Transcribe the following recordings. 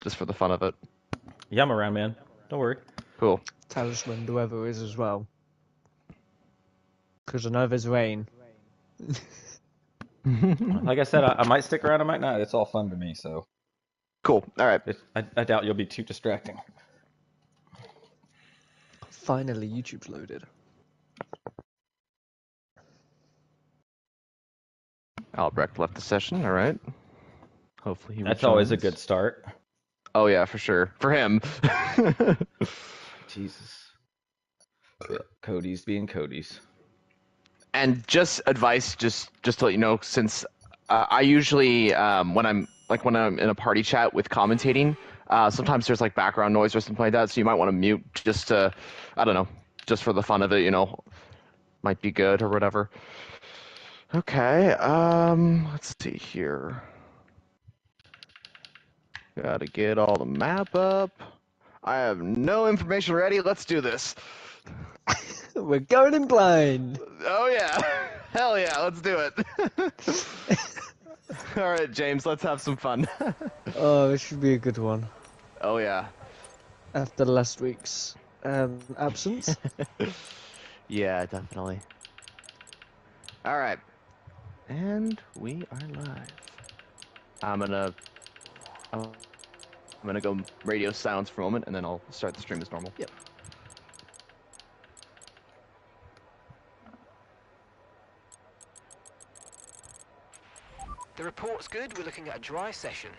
just for the fun of it. Yeah, I'm around, man. Don't worry. Cool. Tell us when the weather is as well. Because I know there's rain. Like I said, I might stick around, I might not. It's all fun to me, so. Cool. All right. I doubt you'll be too distracting. Finally, YouTube's loaded. Albrecht left the session. All right. Hopefully he That's always a rejoins. good start. Oh yeah, for sure. For him. Jesus. Cody's being Cody's. And just advice, just to let you know, since I usually when I'm in a party chat with commentating, sometimes there's like background noise or something like that, so you might want to mute just to, I don't know, just for the fun of it, might be good or whatever. Okay, let's see here. Gotta get all the map up. I have no information ready. Let's do this. We're going in blind. Oh yeah, hell yeah, let's do it. All right, James, let's have some fun. Oh, it should be a good one. Oh yeah. After last week's absence. Yeah, definitely. All right, and we are live. I'm gonna go radio silence for a moment, and then I'll start the stream as normal. Yep. The report's good. We're looking at a dry session.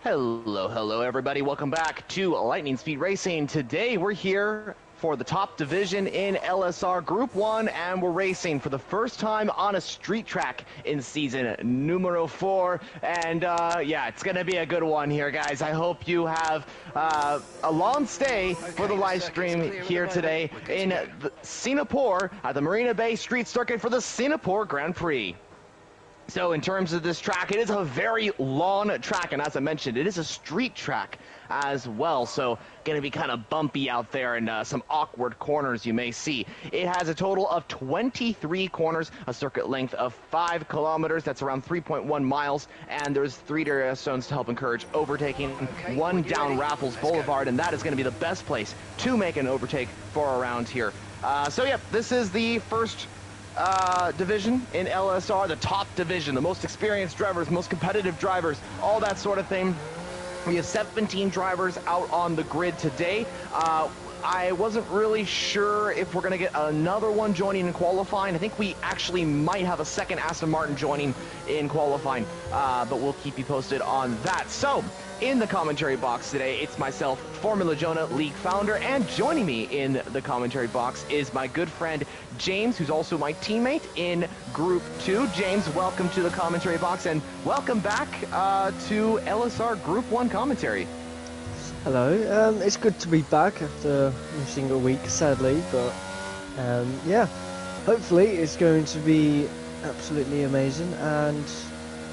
Hello everybody, welcome back to Lightning Speed Racing. Today we're here for the top division in LSR Group 1, and we're racing for the first time on a street track in season numero 4, and yeah, it's gonna be a good one here, guys. I hope you have a long stay for the live stream here today in Singapore at the Marina Bay Street Circuit for the Singapore Grand Prix. So in terms of this track, it is a very long track, and as I mentioned, it is a street track as well, so going to be kind of bumpy out there and some awkward corners you may see. It has a total of 23 corners, a circuit length of 5 kilometers, that's around 3.1 miles, and there's 3 area zones to help encourage overtaking. Okay, One down ready? Raffles Let's Boulevard, go. and that is going to be the best place to make an overtake for around here. So yeah, this is the first division in LSR, the top division, the most experienced drivers, most competitive drivers, all that sort of thing. We have 17 drivers out on the grid today. I wasn't really sure if we're going to get another one joining in qualifying. I think we actually might have a second Aston Martin joining in qualifying, but we'll keep you posted on that. So, in the commentary box today, it's myself, Formula Jonah League founder, and joining me in the commentary box is my good friend James, who's also my teammate in Group 2. James, welcome to the commentary box, and welcome back to LSR Group 1 commentary. Hello. It's good to be back after missing a week, sadly, but yeah, hopefully it's going to be absolutely amazing, and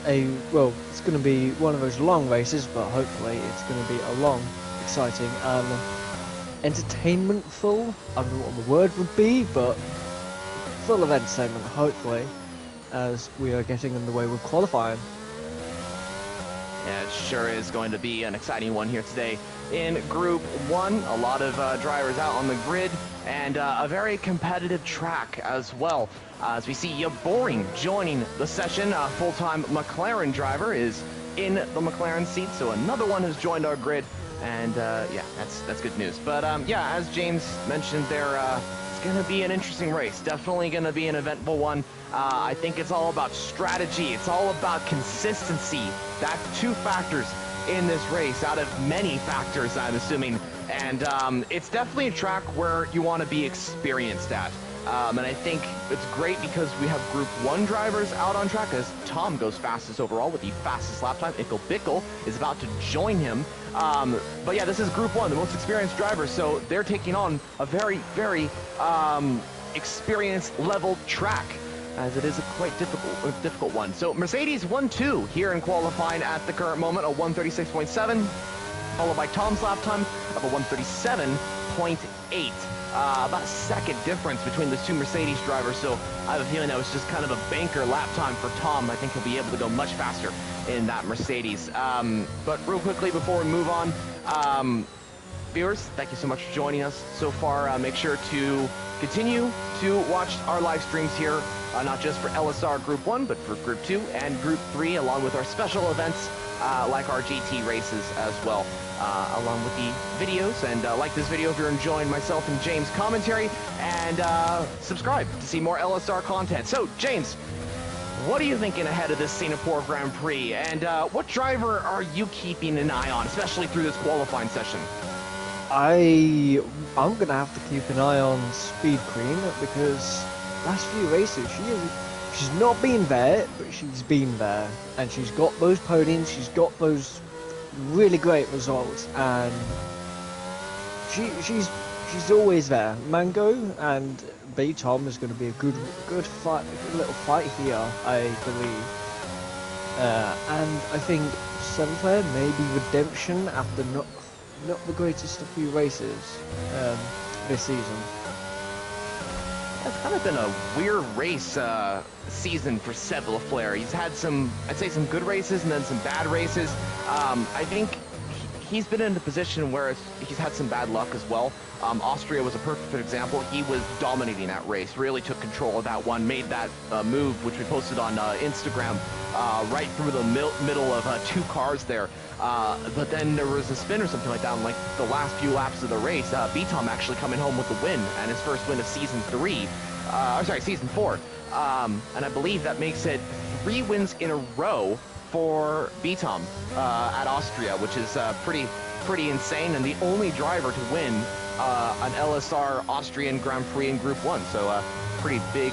it's going to be one of those long races, but hopefully it's going to be a long, exciting, entertainment-full. I don't know what the word would be, but full of entertainment, hopefully, as we are getting underway with qualifying. Yeah, it sure is going to be an exciting one here today. In Group 1, a lot of drivers out on the grid, and a very competitive track as well. As we see Yaboring joining the session, a full-time McLaren driver is in the McLaren seat, so another one has joined our grid, and yeah, that's good news. But yeah, as James mentioned there, it's going to be an interesting race, definitely going to be an eventful one. I think it's all about strategy, it's all about consistency. That's 2 factors in this race out of many factors, I'm assuming, And it's definitely a track where you want to be experienced at. And I think it's great because we have Group 1 drivers out on track as Tom goes fastest overall with the fastest lap time. Ickle Bickle is about to join him. But yeah, this is Group 1, the most experienced drivers, so they're taking on a very, very experience-level track, as it is a quite difficult one. So Mercedes 1-2 here in qualifying at the current moment, a 136.7, followed by Tom's lap time of a 137.8. About a second difference between the two Mercedes drivers, so I have a feeling that was just kind of a banker lap time for Tom. I think he'll be able to go much faster in that Mercedes. But real quickly before we move on, viewers, thank you so much for joining us so far. Make sure to continue to watch our live streams here, not just for LSR Group 1, but for Group 2 and Group 3, along with our special events like our GT races as well, along with the videos. And like this video if you're enjoying myself and James' commentary, and subscribe to see more LSR content. So, James, what are you thinking ahead of this Singapore Grand Prix, and what driver are you keeping an eye on, especially through this qualifying session? I'm gonna have to keep an eye on Speed Queen because last few races she's not been there, but she's been there, and she's got those podiums, she's got those really great results, and she's always there. Mango and B Tom is going to be a good fight, a good little fight here, I believe. And I think Sinclair maybe Redemption after not the greatest of few races this season. It's kind of been a weird race season for Seb Lafleur. He's had some, I'd say, some good races and then some bad races. I think he's been in a position where he's had some bad luck as well. Austria was a perfect example. He was dominating that race, really took control of that one, made that move, which we posted on Instagram, right through the middle of two cars there. But then there was a spin or something like that, and like the last few laps of the race, B-Tom actually coming home with the win, and his first win of season 4. And I believe that makes it 3 wins in a row for B-Tom at Austria, which is pretty insane, and the only driver to win an LSR Austrian Grand Prix in Group 1. So pretty big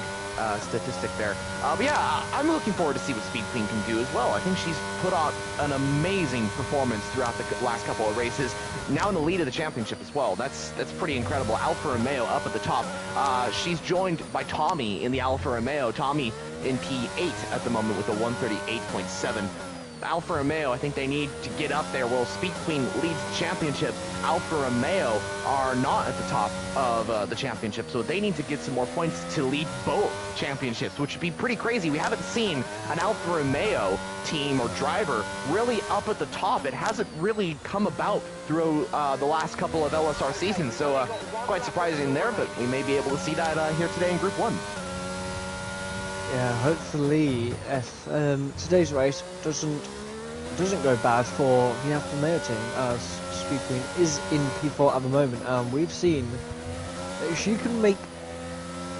statistic there. But yeah, I'm looking forward to see what Speed Queen can do as well. I think she's put on an amazing performance throughout the last couple of races. Now in the lead of the championship as well. That's pretty incredible. Alfa Romeo up at the top. She's joined by Tommy in the Alfa Romeo. Tommy in P8 at the moment with a 138.7. Alfa Romeo, I think they need to get up there. Well, Speed Queen leads the championship. Alfa Romeo are not at the top of the championship, so they need to get some more points to lead both championships, which would be pretty crazy. We haven't seen an Alfa Romeo team or driver really up at the top. It hasn't really come about through the last couple of LSR seasons, so quite surprising there, but we may be able to see that here today in Group 1. Yeah, hopefully if today's race doesn't go bad for the Alfa Romeo team, as Speed Queen is in P4 at the moment, and we've seen that she can make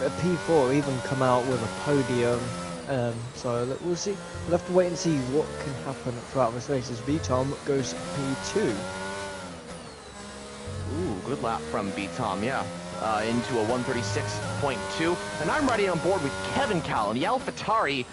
a P4 even come out with a podium. So we'll see. We'll have to wait and see what can happen throughout this race as B-Tom goes P2. Ooh, good lap from B-Tom, yeah. Into a 136.2. And I'm ready on board with Kevin Callan, the AlphaTauri,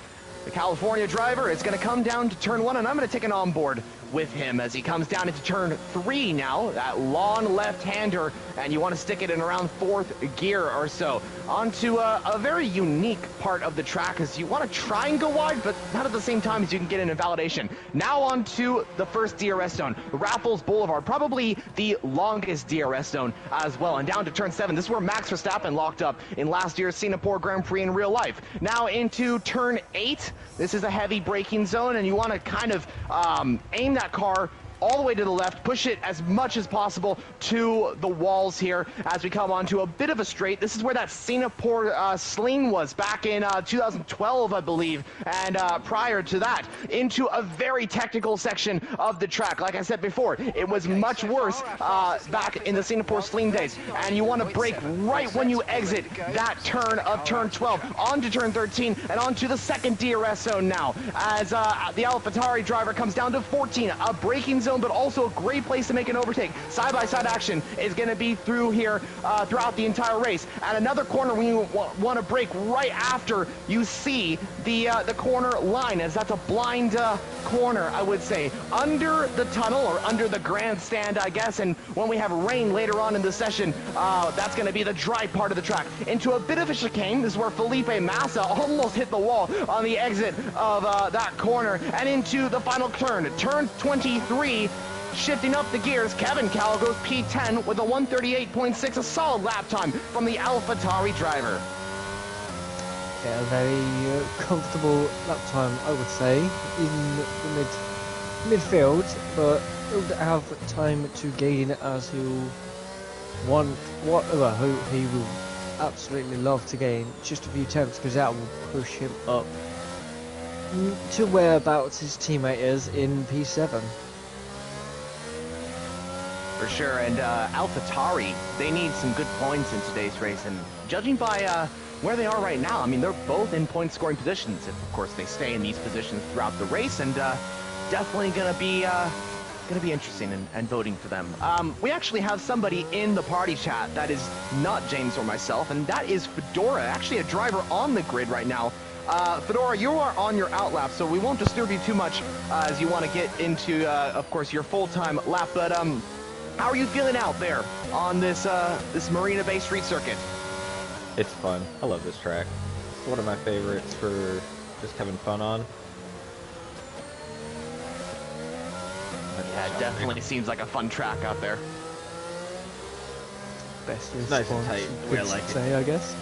the California driver. It's going to come down to turn 1, and I'm going to take an onboard with him as he comes down into turn 3 now. That long left-hander, and you want to stick it in around 4th gear or so. Onto a very unique part of the track as you want to try and go wide, but not at the same time as you can get an invalidation. Now onto the first DRS zone, Raffles Boulevard, probably the longest DRS zone as well. And down to turn 7, this is where Max Verstappen locked up in last year's Singapore Grand Prix in real life. Now into turn 8, this is a heavy braking zone, and you want to kind of aim that car all the way to the left, push it as much as possible to the walls here as we come onto a bit of a straight. This is where that Singapore sling was back in 2012, I believe, and prior to that, into a very technical section of the track. Like I said before, it was much worse back in the Singapore sling days, and you want to brake right when you exit that turn of turn 12, onto turn 13, and onto the second DRS zone now, as the AlphaTauri driver comes down to 14, a braking zone zone, but also a great place to make an overtake. Side-by-side action is going to be through here throughout the entire race. And another corner we want to break right after you see the corner line, as that's a blind corner, I would say, under the tunnel or under the grandstand, I guess. And when we have rain later on in the session, that's going to be the dry part of the track. Into a bit of a chicane. This is where Felipe Massa almost hit the wall on the exit of that corner, and into the final turn, turn 23. Shifting up the gears, Kevin Cowell goes P10 with a 138.6, a solid lap time from the AlphaTauri driver. Yeah, a very comfortable lap time, I would say, in the midfield, but he'll have time to gain as who he will absolutely love to gain just a few tenths, because that will push him up to whereabouts his teammate is in P7. For sure, and AlphaTauri, they need some good points in today's race, and judging by where they are right now, I mean, they're both in point scoring positions, if of course they stay in these positions throughout the race, and definitely gonna be interesting and voting for them. We actually have somebody in the party chat that is not James or myself, and that is Fedora, actually a driver on the grid right now. Fedora, you are on your outlap, so we won't disturb you too much as you want to get into, of course, your full-time lap, but how are you feeling out there on this this Marina Bay street circuit? It's fun. I love this track. It's one of my favorites for just having fun on. Yeah, it definitely seems like a fun track out there. Best It's nice and tight. The way I like it. I guess.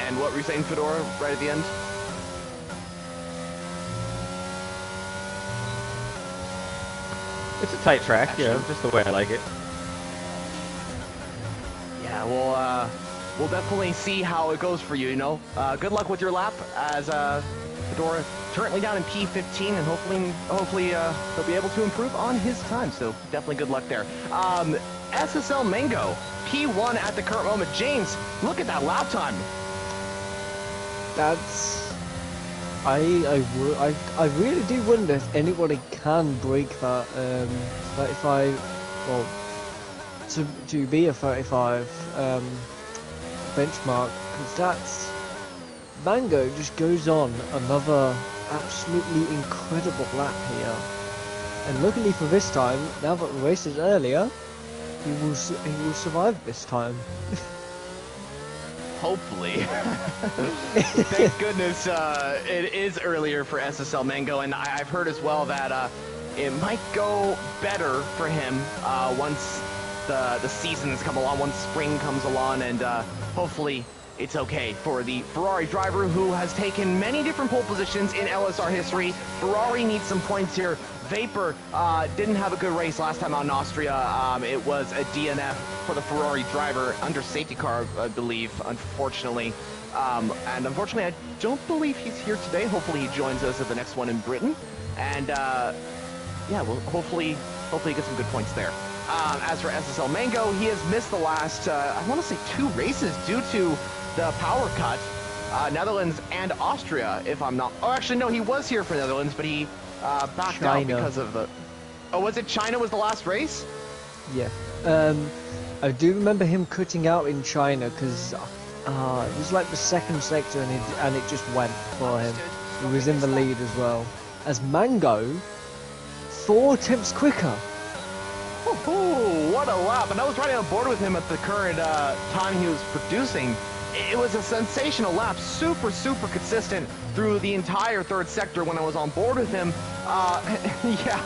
And what were you saying, Fedora, right at the end? It's a tight track, yeah, just the way I like it. Yeah, we'll definitely see how it goes for you, you know. Good luck with your lap as Fedora currently down in P15, and hopefully he'll be able to improve on his time, so definitely good luck there. SSL Mango, P1 at the current moment. James, look at that lap time. That's... I really do wonder if anybody can break that 35, well, to be a 35 benchmark, because that's... Mango just goes on another absolutely incredible lap here, and luckily for this time, now that the race is earlier, he will survive this time. Hopefully. Thank goodness it is earlier for SSL Mango, and I've heard as well that it might go better for him once the seasons come along, once spring comes along, and hopefully it's okay for the Ferrari driver who has taken many different pole positions in LSR history. Ferrari needs some points here. Vapor didn't have a good race last time out in Austria. It was a DNF for the Ferrari driver under safety car, I believe, unfortunately. And unfortunately, I don't believe he's here today. Hopefully he joins us at the next one in Britain. And yeah, well, hopefully he gets some good points there. As for SSL Mango, he has missed the last, I want to say 2 races due to the power cut. Netherlands and Austria, if I'm not... Oh, actually, no, he was here for Netherlands, but he backed out because of the... Oh, was it China was the last race? Yeah. I do remember him cutting out in China, because it was like the second sector, and it just went for him. He was in the lead as well. As Mango, 4 tenths quicker. Oh, what a lap. And I was riding on board with him at the current time he was producing. It was a sensational lap, super consistent through the entire third sector when I was on board with him. Yeah,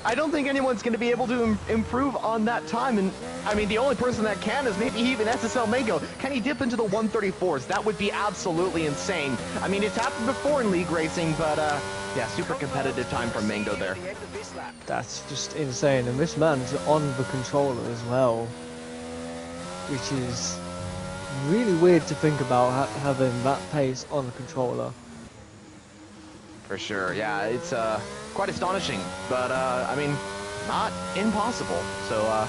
I don't think anyone's going to be able to improve on that time. And I mean, the only person that can is maybe even SSL Mango. Can he dip into the 134s? That would be absolutely insane. I mean, it's happened before in league racing, but yeah, super competitive time from Mango there. That's just insane. And this man's on the controller as well, which is really weird to think about, having that pace on the controller. For sure, yeah, it's quite astonishing, but I mean, not impossible. So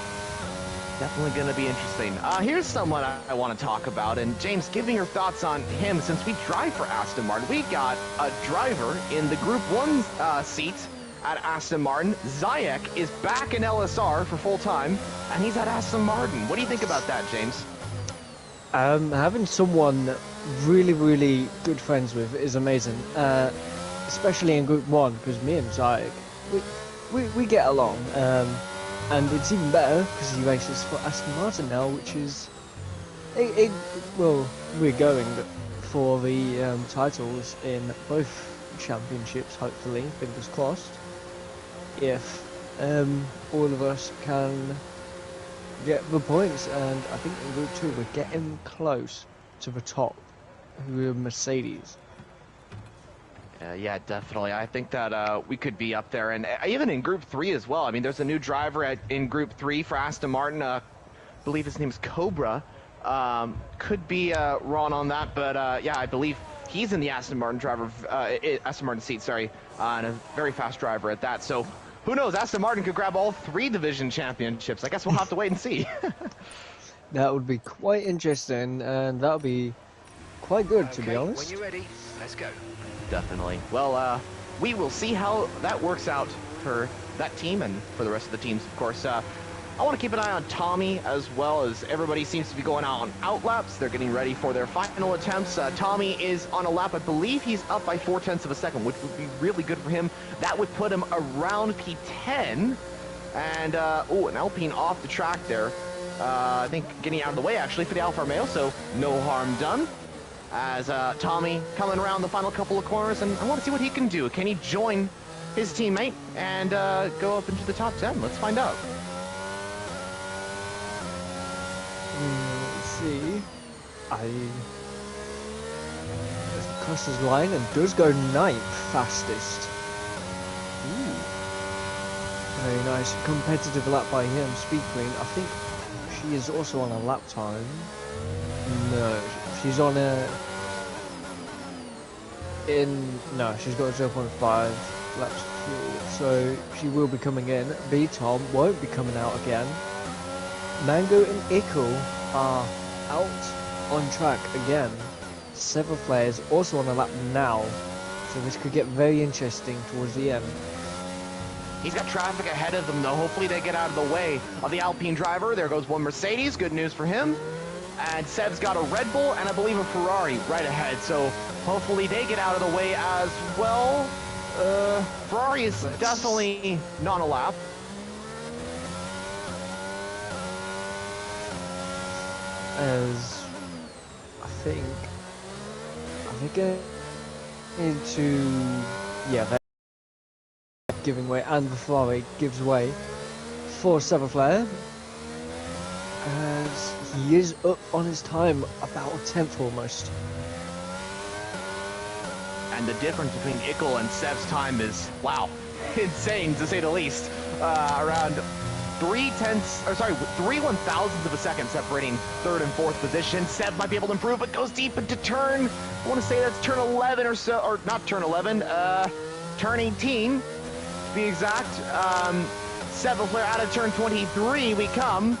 Definitely going to be interesting. Here's someone I want to talk about, and James, give me your thoughts on him. Since we drive for Aston Martin, we got a driver in the Group 1 seat at Aston Martin. Zayek is back in LSR for full time, and he's at Aston Martin. What do you think about that, James? Having someone really good friends with is amazing, especially in Group 1, because me and Zayek, we get along. And it's even better because he races for Aston Martin now, which is, well, we're going for the titles in both championships, hopefully, fingers crossed, if all of us can get the points. And I think in Group 2 we're getting close to the top, who are Mercedes. Yeah, definitely. I think that we could be up there, and even in Group 3 as well. I mean, there's a new driver in Group 3 for Aston Martin. I believe his name's Cobra. Could be wrong on that, but yeah, I believe he's in the Aston Martin Aston Martin seat, sorry, and a very fast driver at that. So who knows? Aston Martin could grab all 3 division championships. I guess we'll have to wait and see. That would be quite interesting, and that would be quite good, to be honest. When you're ready, let's go. Definitely. Well, we will see how that works out for that team and for the rest of the teams, of course. I want to keep an eye on Tommy as well, as everybody seems to be going out on outlaps. They're getting ready for their final attempts. Tommy is on a lap. I believe he's up by 0.4 of a second, which would be really good for him. That would put him around P10. And, oh, an Alpine off the track there. I think getting out of the way, actually, for the Alfa Romeo, so no harm done. As Tommy coming around the final couple of corners, and I want to see what he can do. Can he join his teammate and go up into the top 10? Let's find out. Let's see. Crosses line and does go 9th fastest. Ooh. Very nice competitive lap by him. Speed Queen, I think she is also on a lap time. No, she's on no, she's got a 0.5 laps of fuel, so she will be coming in. B-Tom won't be coming out again. Mango and Ickle are out on track again. Several players also on a lap now, so this could get very interesting towards the end. He's got traffic ahead of them, though. Hopefully they get out of the way of the Alpine driver. There goes one Mercedes. Good news for him. And Seb's got a Red Bull and I believe a Ferrari right ahead. So hopefully they get out of the way as well. Ferrari is definitely not a lap. As I think into, yeah, they're giving way, and the Ferrari gives way for Severflare, as he is up on his time about a 10th almost. And the difference between Ickle and Seb's time is, wow, insane to say the least. Around 3 1,000ths of a second separating 3rd and 4th position. Seb might be able to improve, but goes deep into turn. I want to say that's turn 11 or so, or not turn 11, turn 18 to be exact. Severflare out of turn 23 we come.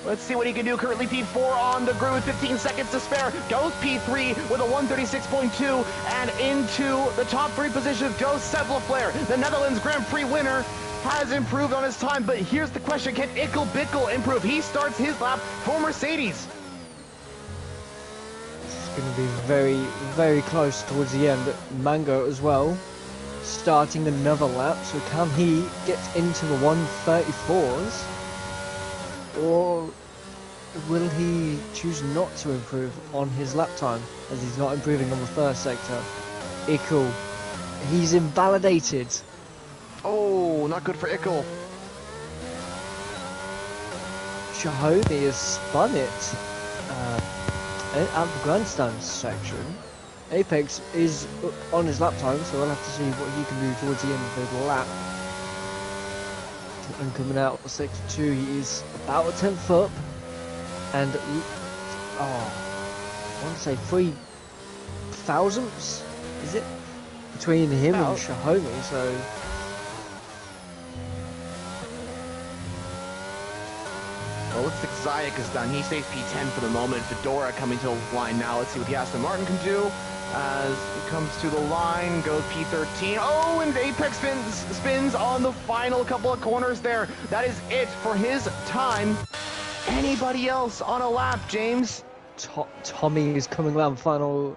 Let's see what he can do. Currently P4 on the grid with 15 seconds to spare. Goes P3 with a 136.2, and into the top 3 positions goes Severflare. The Netherlands Grand Prix winner has improved on his time, but here's the question: can Ickle Bickle improve? He starts his lap for Mercedes. It's going to be very close towards the end. Mango as well, starting another lap. So can he get into the 134s? Or will he choose not to improve on his lap time, as he's not improving on the first sector? Ickle, he's invalidated. Oh, not good for Ickle. Shahodi has spun it at the grandstand section. Apex is on his lap time, so we'll have to see what he can do towards the end of the lap. And coming out of sector 2, he is about a 10th up, and I want to say 3 thousandths, is it, between him and Shahomi? So Well, looks like Zayek is done. He stays P10 for the moment. Fedora coming to the line now. Let's see what the Aston Martin can do. As he comes to the line, goes P13. Oh, and Apex spins on the final couple of corners there. That is it for his time. Anybody else on a lap, James? Tommy is coming around final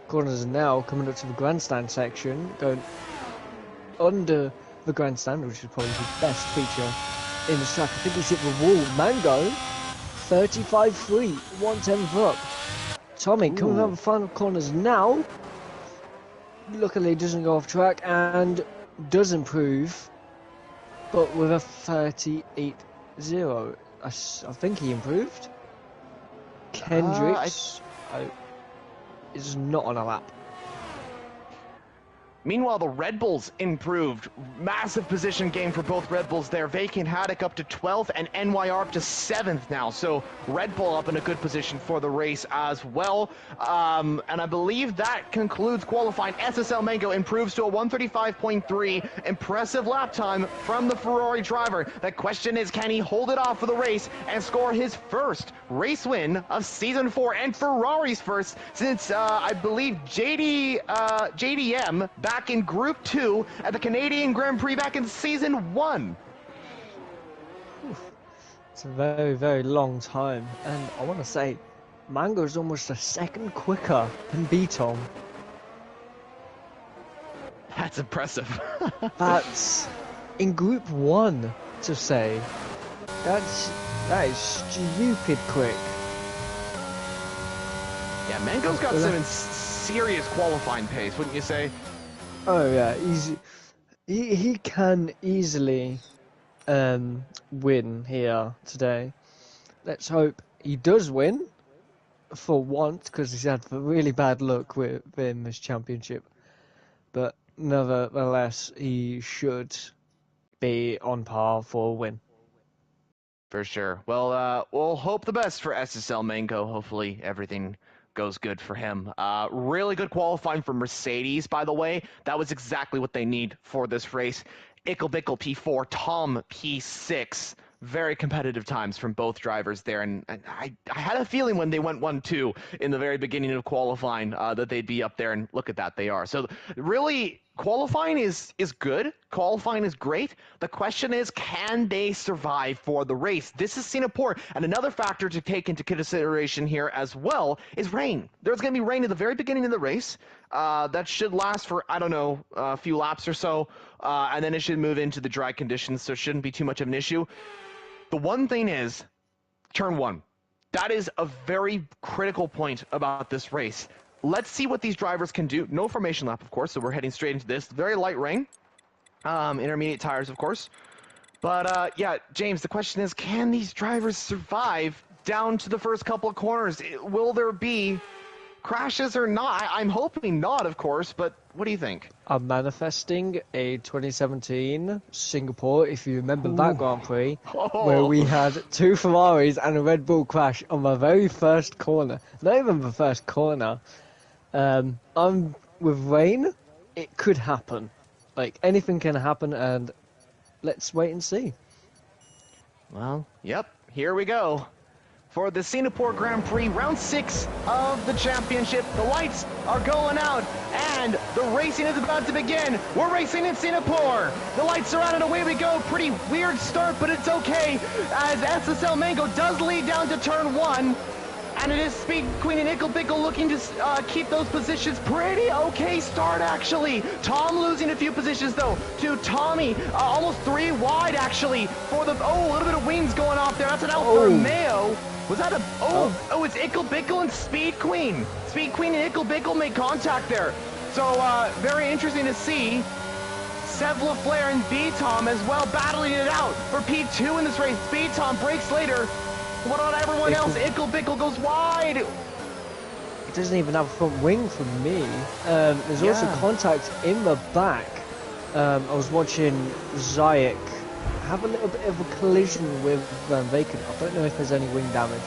corners now, coming up to the grandstand section, going under the grandstand, which is probably the best feature in the track. I think he's hit the wall. Mango, 35-3, 1/10 up. Tommy coming around the final corners now. Luckily doesn't go off track and does improve, but with a 38-0. I think he improved. Kendricks is not on a lap. Meanwhile, the Red Bulls improved. Massive position gain for both Red Bulls there. Vacant Haddock up to 12th and NYR up to 7th now. So Red Bull up in a good position for the race as well. And I believe that concludes qualifying. SSL Mango improves to a 135.3. Impressive lap time from the Ferrari driver. The question is, can he hold it off for the race and score his first race win of Season 4 and Ferrari's first since, I believe, JDM back in Group 2 at the Canadian Grand Prix back in Season 1. It's a very, very long time, and I want to say Mango is almost a second quicker than Beaton. That's impressive. That's in Group 1 to say. That is stupid quick. Yeah, Mango's got some serious qualifying pace, wouldn't you say? Oh yeah, he can easily win here today. Let's hope he does win for once, because he's had really bad luck in this championship. But nevertheless, he should be on par for a win. For sure. Well, we'll hope the best for SSL Mango. Hopefully everything goes good for him. Really good qualifying for Mercedes, by the way. That was exactly what they need for this race. Bickle P4, Tom P6. Very competitive times from both drivers there, and I had a feeling when they went 1-2 in the very beginning of qualifying that they'd be up there, and look at that, they are. So really, qualifying is good. Qualifying is great. The question is, can they survive for the race? This is Singapore, and another factor to take into consideration here as well is rain. There's going to be rain at the very beginning of the race. That should last for, I don't know, a few laps or so, and then it should move into the dry conditions, so it shouldn't be too much of an issue. The one thing is, turn 1. That is a very critical point about this race. Let's see what these drivers can do. No formation lap, of course, so we're heading straight into this. Very light rain. Intermediate tires, of course. But, yeah, James, the question is, can these drivers survive down to the first couple of corners? Will there be crashes or not? I'm hoping not, of course, but what do you think? I'm manifesting a 2017 Singapore, if you remember that Grand Prix, where we had 2 Ferraris and a Red Bull crash on my very first corner. Not even the first corner. With rain, it could happen. Like, anything can happen, and let's wait and see. Well, yep, here we go. For the Singapore Grand Prix, round 6 of the championship. The lights are going out, and the racing is about to begin. We're racing in Singapore. The lights are on, and away we go. Pretty weird start, but it's okay, as SSL Mango does lead down to turn 1. And it is Speed Queen and Bickle looking to keep those positions. Pretty okay start, actually. Tom losing a few positions, though, to Tommy. Almost 3 wide, actually, for the... Oh, a little bit of wings going off there. That's an Alfa Romeo. Was that a... Oh, it's Bickle and Speed Queen. Speed Queen and Bickle make contact there. So, very interesting to see. Sev LaFleur and B-Tom as well battling it out for P2 in this race. B-Tom breaks later. What about everyone else? Bickle goes wide. It doesn't even have a front wing for me. There's also contact in the back. I was watching Zayek have a little bit of a collision with Vacant. I don't know if there's any wing damage.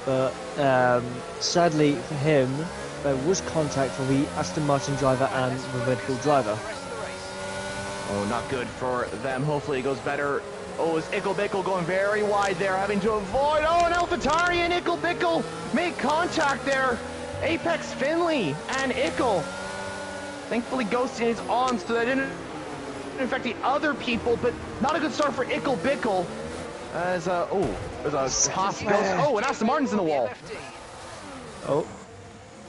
But sadly for him, there was contact for the Aston Martin driver and the Red Bull driver. Oh, not good for them. Hopefully it goes better Oh, is Ickle Bickle going very wide there, having to avoid. Oh, and AlphaTauri and Ickle Bickle make contact there. Apex Finley and Ickle. Thankfully, Ghosting is on, so that didn't affect the other people, but not a good start for Ickle Bickle. As, there's a Haas Ghost. Oh, and Aston Martin's in the wall. Oh,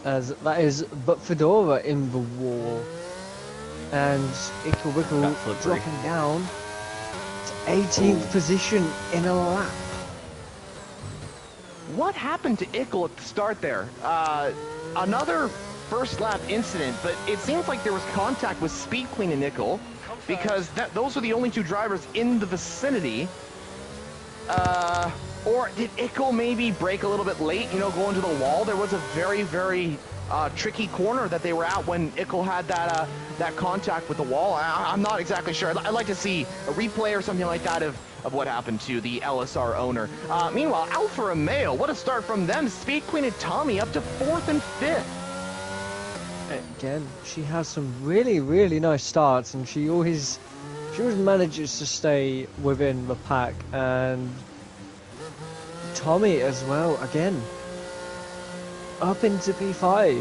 as that is but Fedora in the wall. And Ickle Bickle dropping down to 18th position in a lap. What happened to Ickle at the start there? Another first lap incident, but it seems like there was contact with Speed Queen and Ickle, because those were the only two drivers in the vicinity. Or did Ickle maybe brake a little bit late, you know, going to the wall? There was a very, very tricky corner that they were at when Ickle had that contact with the wall. I'm not exactly sure. I'd like to see a replay or something like that of what happened to the LSR owner. Meanwhile, Alfa Romeo, what a start from them. Speed Queen and Tommy up to 4th and 5th. Again, she has some really, really nice starts, and she always manages to stay within the pack. And Tommy as well, again, up into P5.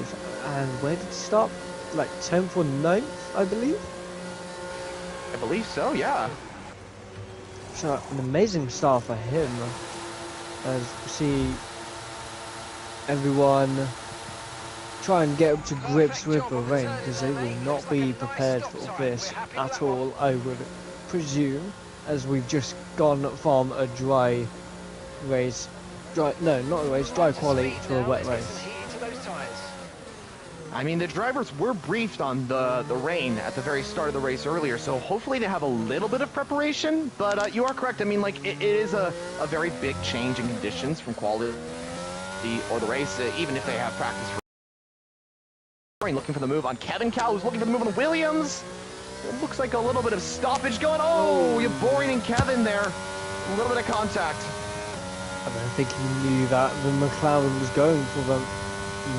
And where did he stop? Like 10th or 9th, I believe? I believe so, yeah. So, an amazing start for him. As you see everyone try and get up to grips with the rain, because they will not be prepared for this at all, I would presume, as we've just gone from a dry race, dry quali to a wet race. I mean, the drivers were briefed on the rain at the very start of the race earlier, so hopefully they have a little bit of preparation, but you are correct. I mean, like, it is a very big change in conditions from quality or the race, even if they have practice for looking for the move on Kevin Cal, who's looking for the move on Williams. It looks like a little bit of stoppage going. Oh, you're boring and Kevin there. A little bit of contact. I don't think he knew that the McLaren was going for the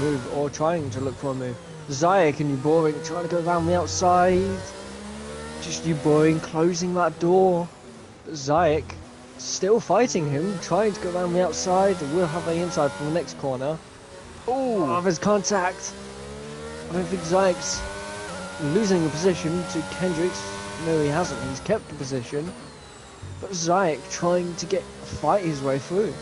move or trying to look for a move. Zayek and Boring trying to go around the outside. Just Boring closing that door. But Zayek still fighting him, trying to go around the outside. We'll have the inside for the next corner. Oh, there's contact. I don't think Zayek's losing the position to Kendricks. No, he hasn't. He's kept the position. But Zayek trying to fight his way through.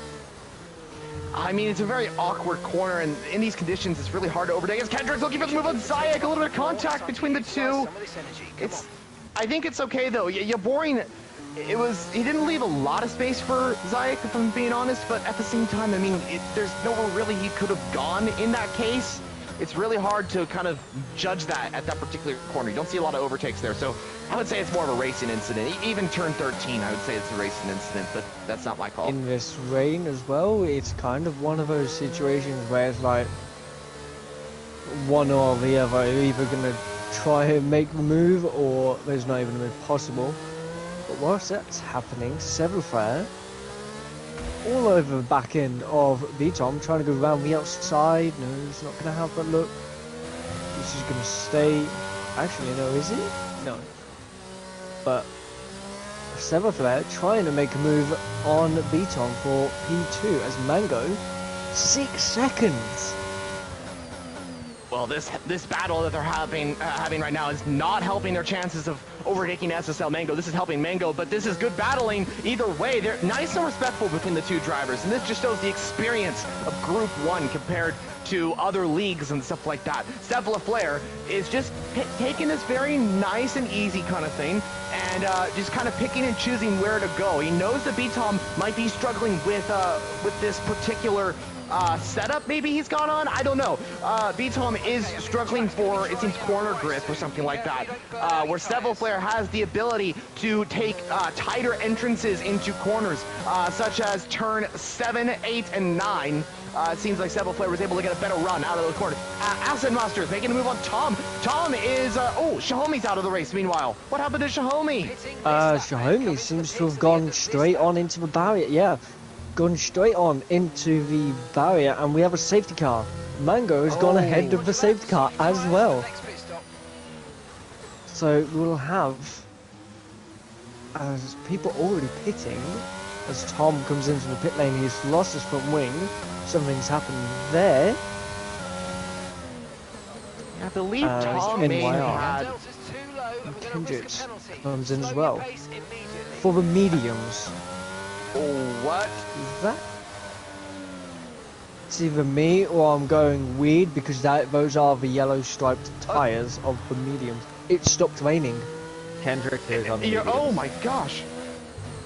I mean, it's a very awkward corner, and in these conditions, it's really hard to overtake. As Kendricks looking for the move on Zayek, a little bit of contact between the two. I think it's okay though. You're boring. He didn't leave a lot of space for Zayek, if I'm being honest, but at the same time, I mean, there's nowhere really he could have gone in that case. It's really hard to kind of judge that at that particular corner. You don't see a lot of overtakes there, so I would say it's more of a racing incident. Even turn 13, I would say it's a racing incident, but that's not my call. In this rain as well, it's kind of one of those situations where it's like one or the other. You're either going to try and make the move, or there's not even a move possible. But whilst that's happening, several flare all over the back end of Tom, trying to go around the outside. No, he's not going to have that look. He's just going to stay. Actually, no, is he? No. But Severflare trying to make a move on Beaton for P2 as Mango 6 seconds. Well, this battle that they're having right now is not helping their chances of overtaking SSL Mango. This is helping Mango, but this is good battling either way. They're nice and respectful between the two drivers, and this just shows the experience of Group 1 compared to other leagues and stuff like that. Steph LaFleur is just taking this very nice and easy kind of thing, and just kind of picking and choosing where to go. He knows that B-Tom might be struggling with this particular setup maybe he's gone on. I don't know. B-Tom is struggling for, it seems, corner grip or something like that, where Seville Flare has the ability to take tighter entrances into corners, such as turn 7, 8, and 9. It seems like Seville Flare was able to get a better run out of those corners. Asset Masters making a move on Tom. Tom is, Shahomi's out of the race meanwhile. What happened to Shahomi? Shahomi seems to have gone straight on into the barrier. Yeah. Gone straight on into the barrier, and we have a safety car. Mango has gone ahead of the safety car as well. So we'll have as people already pitting. As Tom comes into the pit lane, he's lost his front wing. Something's happened there. I believe As Tom may NYR. have had. Delta's too low, and we're going to risk Kendricks a penalty. comes in as Slow well. your pace immediately. For the mediums. Oh, what? Is that? It's either me or I'm going weird because those are the yellow striped tyres of the mediums. It stopped raining. Kendrick is on the Yeah, mediums. oh my gosh.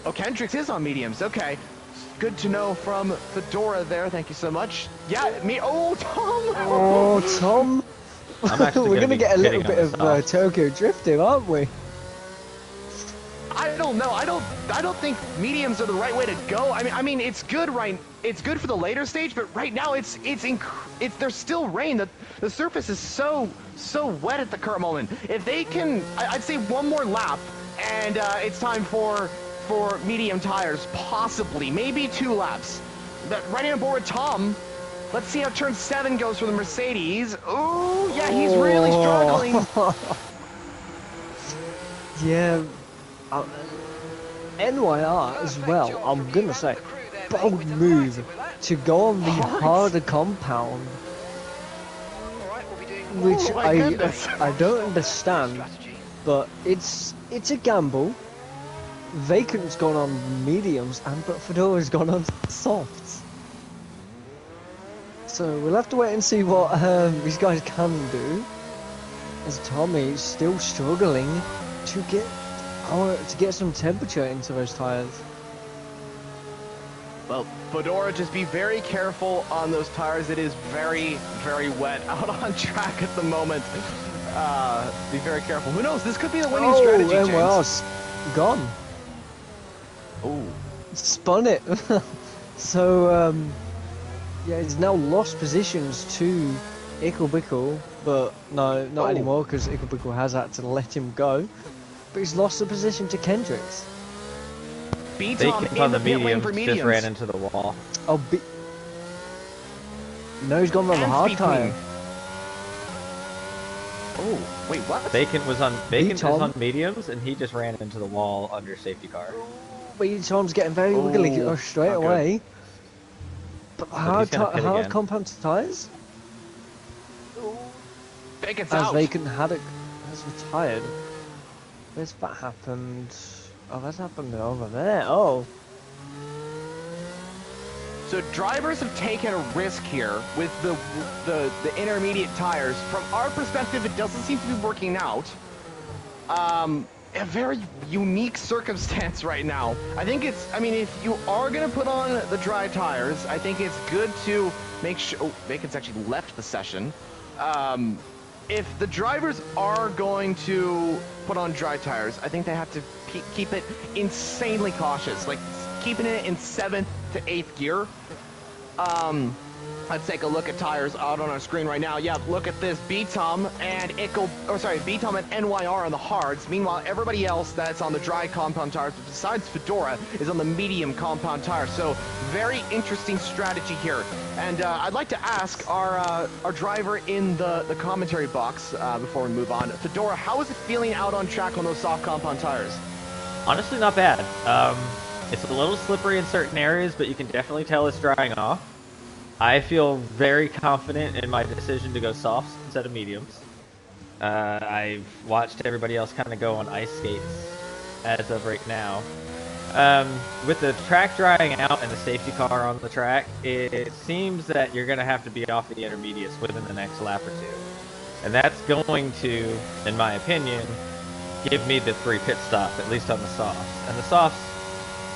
Oh, Kendricks is on mediums. Okay. Good to know from Fedora there. Thank you so much. Yeah, me. Oh, Tom. Oh, Tom. I'm actually We're gonna be get a little pitting on bit the of softs. Tokyo Drift here, aren't we? I don't know. I don't think mediums are the right way to go. I mean, it's good It's good for the later stage, but right now it's there's still rain. The surface is so wet at the current moment. If they can, I'd say one more lap, and it's time for medium tires, possibly, maybe 2 laps. But right on board with Tom. Let's see how turn 7 goes for the Mercedes. Ooh, yeah, he's really struggling. Yeah. NYR as well, I'm gonna say, bold move to go on the harder compound, which Oh my goodness. I don't understand, but it's a gamble. Vacant's gone on mediums, but Fedora's gone on softs. So we'll have to wait and see what these guys can do. As Tommy's still struggling to get some temperature into those tires. Well, Fedora, just be very careful on those tires. It is very, very wet out on track at the moment. Be very careful. Who knows? This could be the winning strategy, James. Well, gone. Ooh. Spun it. So, yeah, he's now lost positions to Ickle but no, not anymore, because Ickle has had to let him go. But he's lost the position to Kendricks. B-Tom Vacant on the pit lane mediums for just ran into the wall. Oh, no, he's gone on the And hard Speed tire. Queen. Oh, wait, what? Vacant is Tom. on mediums, and he just ran into the wall under safety car. But Tom's getting very wiggly straight not good. away. But he's gonna pit hard again. compound tires? Vacant's As out. Vacant has retired. Where's that happened? Oh, that's happened over there. Oh. So drivers have taken a risk here with the intermediate tires. From our perspective, it doesn't seem to be working out. A very unique circumstance right now. I mean, if you are gonna put on the dry tires, I think it's good to make sure. Oh, Vacant's actually left the session. If the drivers are going to put on dry tires, I think they have to keep it insanely cautious, like keeping it in 7th to 8th gear. Let's take a look at tires out on our screen right now. Yeah, look at this. B-Tom and B-Tom and NYR on the hards. Meanwhile, everybody else that's on the dry compound tires, besides Fedora, is on the medium compound tires. So, very interesting strategy here. And I'd like to ask our driver in the commentary box before we move on. Fedora, how is it feeling out on track on those soft compound tires? Honestly, not bad. It's a little slippery in certain areas, but you can definitely tell it's drying off. I feel very confident in my decision to go softs instead of mediums. I've watched everybody else kind of go on ice skates as of right now. With the track drying out and the safety car on the track, it seems that you're going to have to be off the intermediates within the next lap or two. And that's going to, in my opinion, give me the free pit stop, at least on the softs. And the softs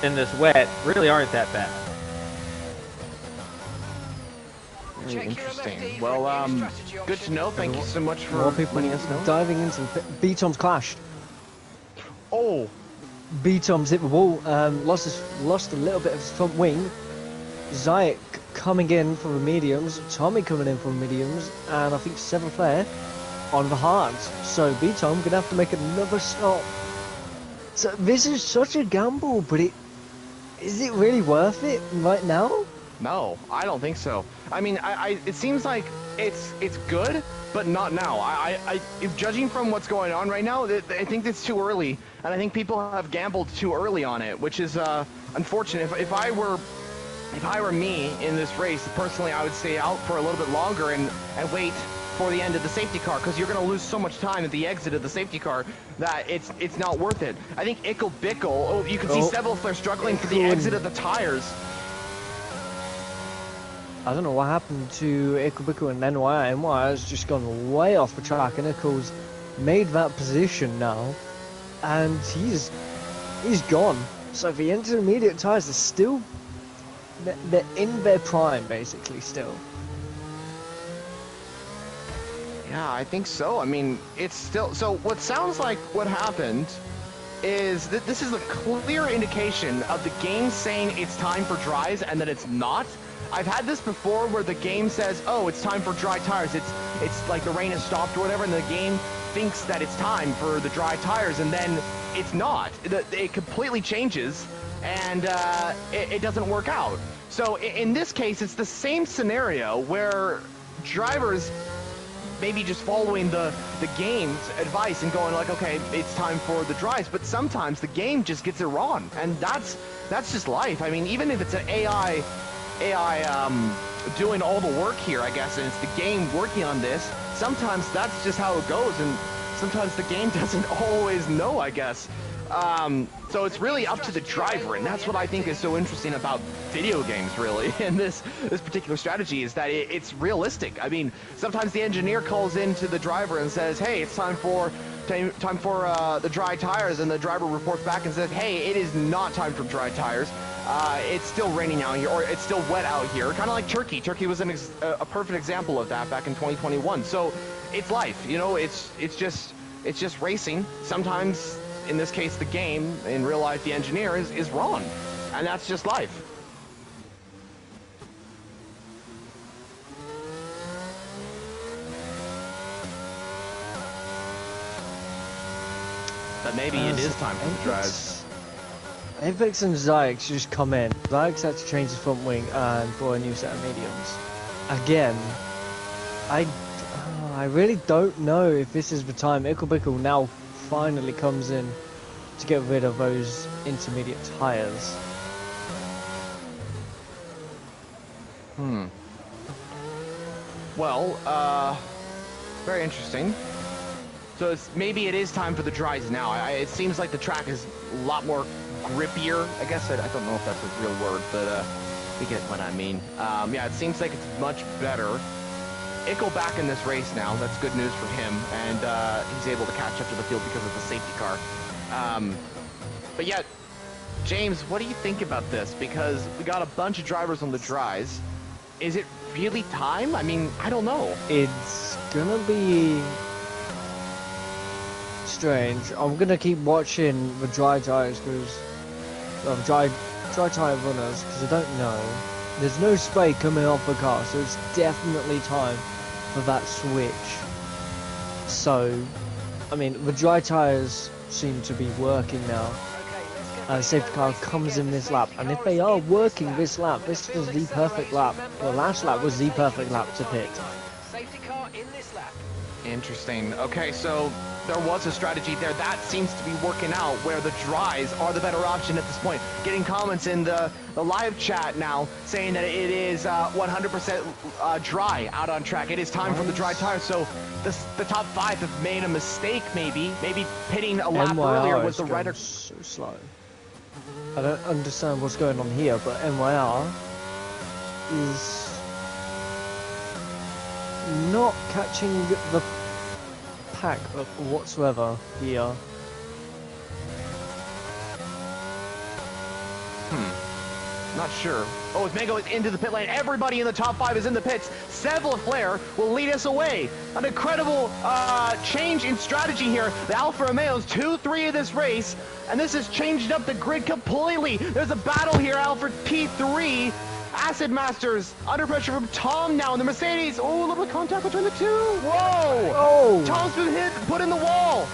in this wet really aren't that bad. Very interesting. Well, good to know. Thank you so much for More people letting us know. diving into B-Tom's clashed. Oh, B-Tom's hit the wall, lost a little bit of his front wing. Zayek coming in for the mediums, Tommy coming in for the mediums, and I think Seventh there on the hards. So B-Tom gonna have to make another stop. So this is such a gamble, but is it really worth it right now? no, I don't think so. I mean, it seems like it's good, but not now. If judging from what's going on right now, I think it's too early and I think people have gambled too early on it, which is unfortunate. If I were me in this race, personally, I would stay out for a little bit longer and wait for the end of the safety car, because you're going to lose so much time at the exit of the safety car that it's not worth it. I think Ickle Bickle, oh, you can see several flares struggling for the exit of the tires. I don't know what happened to Ickle Bickle and NY. NY has just gone way off the track, and Ickle's made that position now, and he's gone. So the intermediate tires are still, they're in their prime basically still. Yeah, I think so. I mean, it's still... So what sounds like what happened is that this is a clear indication of the game saying it's time for dries and that it's not. I've had this before where the game says, oh, it's time for dry tires. It's like the rain has stopped or whatever, and the game thinks that it's time for the dry tires, and then it's not. It completely changes, and it doesn't work out. So in this case, it's the same scenario where drivers maybe just following the game's advice and going like, okay, it's time for the dries, but sometimes the game just gets it wrong, and that's just life. I mean, even if it's an AI doing all the work here, I guess, and it's the game working on this, sometimes that's just how it goes, and sometimes the game doesn't always know, I guess. So it's really up to the driver, and that's what I think is so interesting about video games, really, and this particular strategy, is that it's realistic. I mean, sometimes the engineer calls into the driver and says, hey, it's time for the dry tires, and the driver reports back and says, hey, it is not time for dry tires. It's still raining out here, or it's still wet out here, kind of like Turkey. Turkey was a perfect example of that back in 2021. So it's life, you know, it's just racing. Sometimes, in this case, the game, in real life, the engineer is wrong, and that's just life. But maybe it is time for the drives. Apex and Zyx just come in. Zyx had to change his front wing and for a new set of mediums. Again, I really don't know if this is the time. Ickle Bickle now finally comes in to get rid of those intermediate tires. Well, very interesting. So maybe it is time for the dries now. It seems like the track is a lot more grippier. I guess I don't know if that's a real word, but you get what I mean. Yeah, it seems like it's much better. Ickle back in this race now. That's good news for him, and he's able to catch up to the field because of the safety car. But yet, James, what do you think about this? Because we got a bunch of drivers on the dries. Is it really time? I mean, I don't know. It's gonna be strange. I'm gonna keep watching the dry tires because dry tire runners, because I don't know. There's no spray coming off the car, so it's definitely time for that switch. So, I mean, the dry tires seem to be working now. Safety car comes in this lap, and if they are working this lap, this is the perfect lap. The last lap was the perfect lap to pit. Safety car in this lap. Interesting. Okay, so there was a strategy there that seems to be working out, where the dries are the better option at this point. Getting comments in the live chat now saying that it is 100% dry out on track. It is time for the dry tires. So the top 5 have made a mistake, maybe pitting a lap earlier was the right. So slow. I don't understand what's going on here, but NYR is not catching the pack up whatsoever here. Not sure. Oh, as Mango is into the pit lane, everybody in the top 5 is in the pits. Seville Flair will lead us away. An incredible change in strategy here. The Alfa Romeo's 2-3 of this race, and this has changed up the grid completely. There's a battle here, Alfa P3. Acid Masters under pressure from Tom now in the Mercedes. Oh, a little bit of contact between the two. Whoa! Oh! Tom's been put in the wall.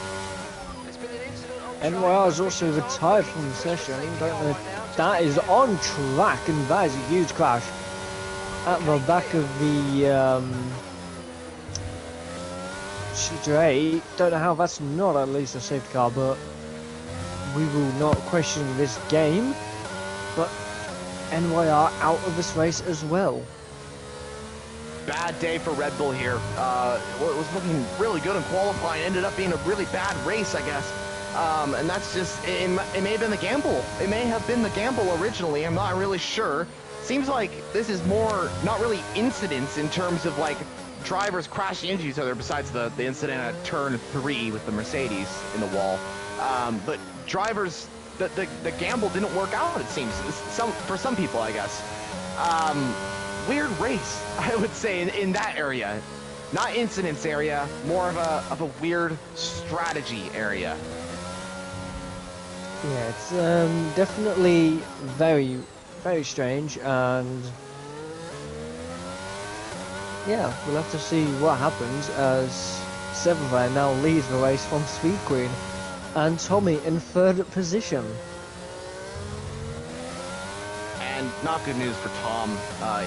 NYR is also retired from the session. Don't know. That is on track, and that is a huge crash at the back of the straight. Don't know how that's not at least a safety car, but we will not question this game, but NYR out of this race as well. Bad day for Red Bull here. It was looking really good in qualifying. Ended up being a really bad race, I guess. And that's just, it may have been the gamble. It may have been the gamble originally. I'm not really sure. Seems like this is more, not really incidents in terms of like drivers crashing into each other, besides the incident at turn 3 with the Mercedes in the wall. But drivers, the gamble didn't work out, it seems. For some people, I guess. Weird race, I would say, in that area. Not incidents area, more of a weird strategy area. Yeah, it's definitely very, very strange, and yeah, we'll have to see what happens as Severine now leads the race from Sweet Queen, and Tommy in 3rd position. And not good news for Tom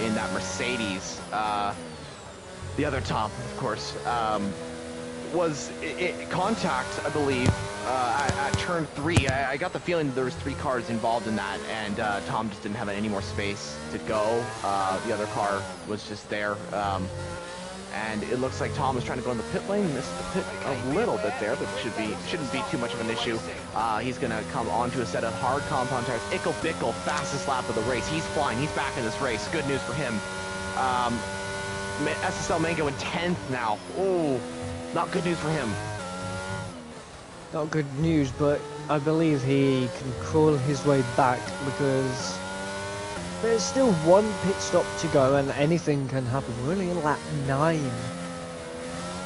in that Mercedes. The other Tom, of course, was contact, I believe, at turn 3. I got the feeling there was 3 cars involved in that, and Tom just didn't have any more space to go. The other car was just there. And it looks like Tom was trying to go in the pit lane, missed the pit a little bit there, but shouldn't be too much of an issue. He's going to come onto a set of hard compound tires. Ickle Bickle, fastest lap of the race. He's flying. He's back in this race. Good news for him. SSL Mango in 10th now. Oh, not good news for him. Not good news, but I believe he can crawl his way back, because there's still 1 pit stop to go and anything can happen. We're only in lap 9.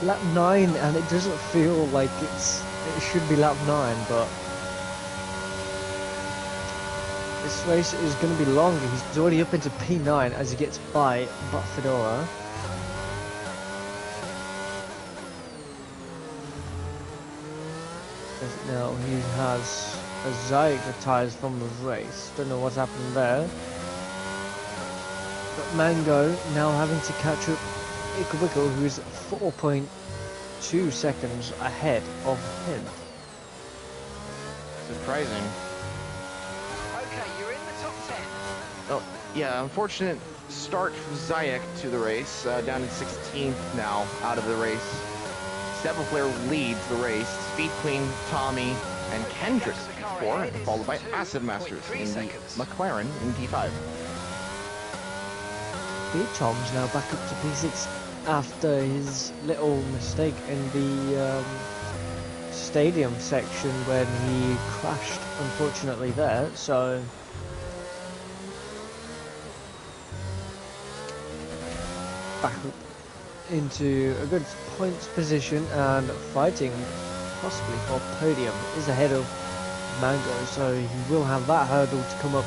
Lap 9, and it doesn't feel like it should be lap 9, but this race is going to be longer. He's already up into P9 as he gets by But Fedora. Now he has a Zayek retires from the race. Don't know what's happened there. But Mango now having to catch up Ickwickle, who's 4.2 seconds ahead of him. Surprising. Okay, you're in the top 10. Oh, yeah, unfortunate start for Zayek to the race. Down in 16th now, out of the race. Devil Flare leads the race. Speed Queen, Tommy, and Kendrick P4, followed by Acid Masters in the McLaren in P5. Big Tom's now back up to P6 after his little mistake in the stadium section when he crashed, unfortunately, there. So back up into a good points position and fighting possibly for podium. Is ahead of Mango, so he will have that hurdle to come up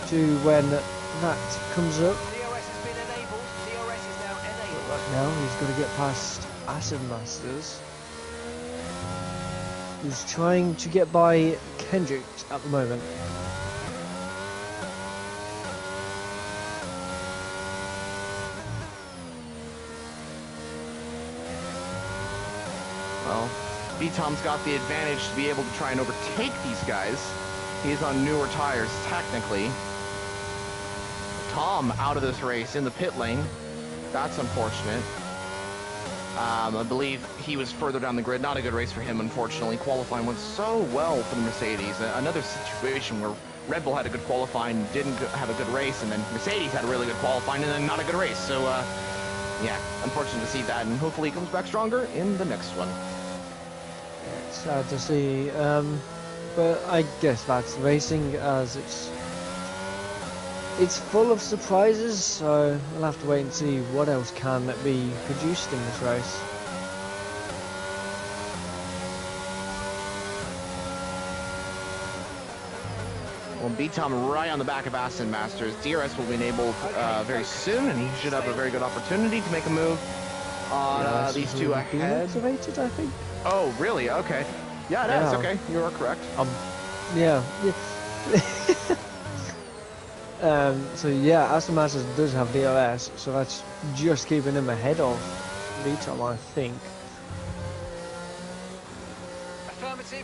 to when that comes up. DRS has been enabled. DRS is now enabled. Right now he's got to get past Acid Masters, who's trying to get by Kendrick at the moment. Well, B-Tom's got the advantage to be able to try and overtake these guys. He's on newer tires, technically. Tom out of this race in the pit lane. That's unfortunate. I believe he was further down the grid. Not a good race for him, unfortunately. Qualifying went so well for the Mercedes. Another situation where Red Bull had a good qualifying, didn't have a good race, and then Mercedes had a really good qualifying, and then not a good race. So, yeah, unfortunate to see that, and hopefully he comes back stronger in the next one. It's sad to see, but I guess that's racing, as it's full of surprises, so we'll have to wait and see what else can be produced in this race. Well, B-Tom right on the back of Acid Masters. DRS will be enabled very soon, and he should have a very good opportunity to make a move on these two ahead. Activated, I think. Oh, really? Okay. Yeah, it is. Okay, you are correct. Yeah. So yeah, Aston Martin does have DRS, so that's just keeping him ahead of B-Tom, I think.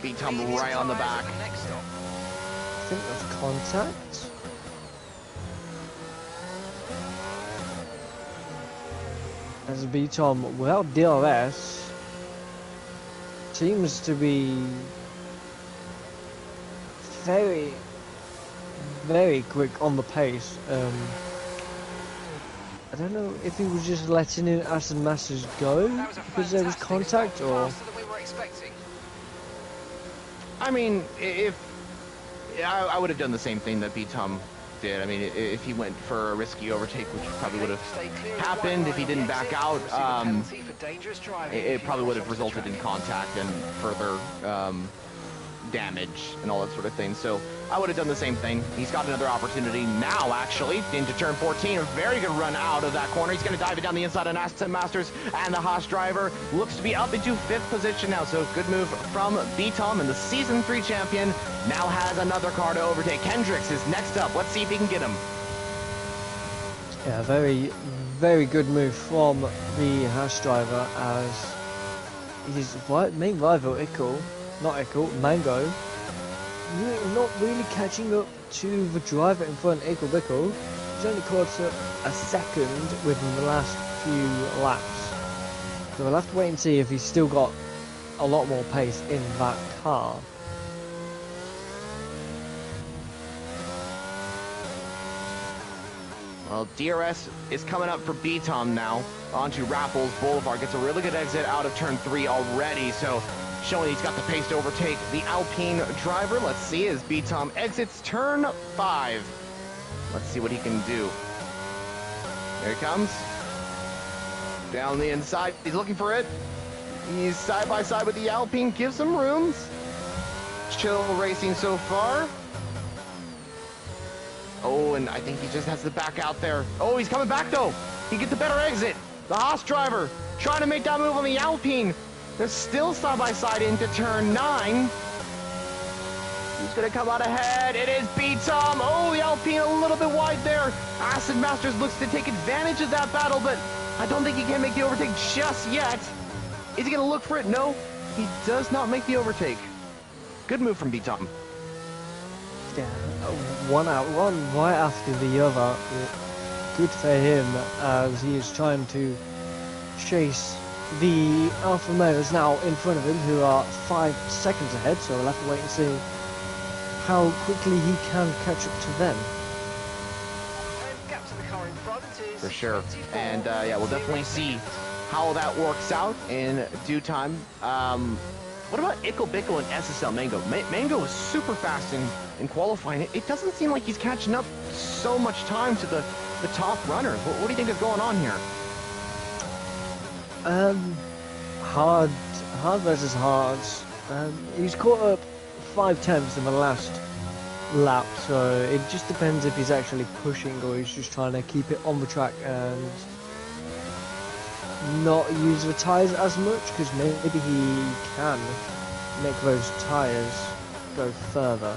beat Tom right on the back. Next stop. I think that's contact. As a beat Tom without DRS seems to be very, very quick on the pace. I don't know if he was just letting in Aston Masters go That was a because there was fantastic contact, stop, or faster than we were expecting. I mean, if I would have done the same thing that beat Tom did. I mean, if he went for a risky overtake, which probably would have Stay clear of the happened white if he line on didn't the back exit. out. Receive a penalty for dangerous driving It if you probably would have cross onto the resulted in track. contact and further damage and all that sort of thing. So I would have done the same thing. He's got another opportunity now, actually, into turn 14. A very good run out of that corner. He's going to dive it down the inside on Aston Masters, and the Haas driver looks to be up into 5th position now. So good move from B-Tom, and the Season 3 champion now has another car to overtake. Kendricks is next up. Let's see if he can get him. yeah, very, very good move from the Haas driver as his main rival Mango, not really catching up to the driver in front, Ickle Bickle. He's only caught up a second within the last few laps. So we'll have to wait and see if he's still got a lot more pace in that car. Well, DRS is coming up for B-Tom now onto Raffles Boulevard. Gets a really good exit out of turn 3 already, so showing he's got the pace to overtake the Alpine driver. Let's see as B-Tom exits turn 5. Let's see what he can do. There he comes. Down the inside, he's looking for it. He's side by side with the Alpine, gives him rooms. Chill racing so far. Oh, and I think he just has to back out there. Oh, he's coming back though. He gets a better exit. The Haas driver trying to make that move on the Alpine. They're still side by side into turn 9. Who's gonna come out ahead? It is B-Tom. Oh, the Alpine a little bit wide there. Aston Masters looks to take advantage of that battle, but I don't think he can make the overtake just yet. Is he gonna look for it? No, he does not make the overtake. Good move from B-Tom. Yeah, one right after the other. Good for him as he is trying to chase the Alfa Romeos now in front of him, who are 5 seconds ahead, so we'll have to wait and see how quickly he can catch up to them. And gap to the car in front is For sure. 24. And yeah, we'll definitely see how that works out in due time. What about Ickle Bickle and SSL Mango? Mango is super fast in qualifying. It doesn't seem like he's catching up so much time to the top runners. What do you think is going on here? Hard versus hard. He's caught up 5 tenths in the last lap, so it just depends if he's actually pushing or he's just trying to keep it on the track and not use the tyres as much, because maybe he can make those tyres go further.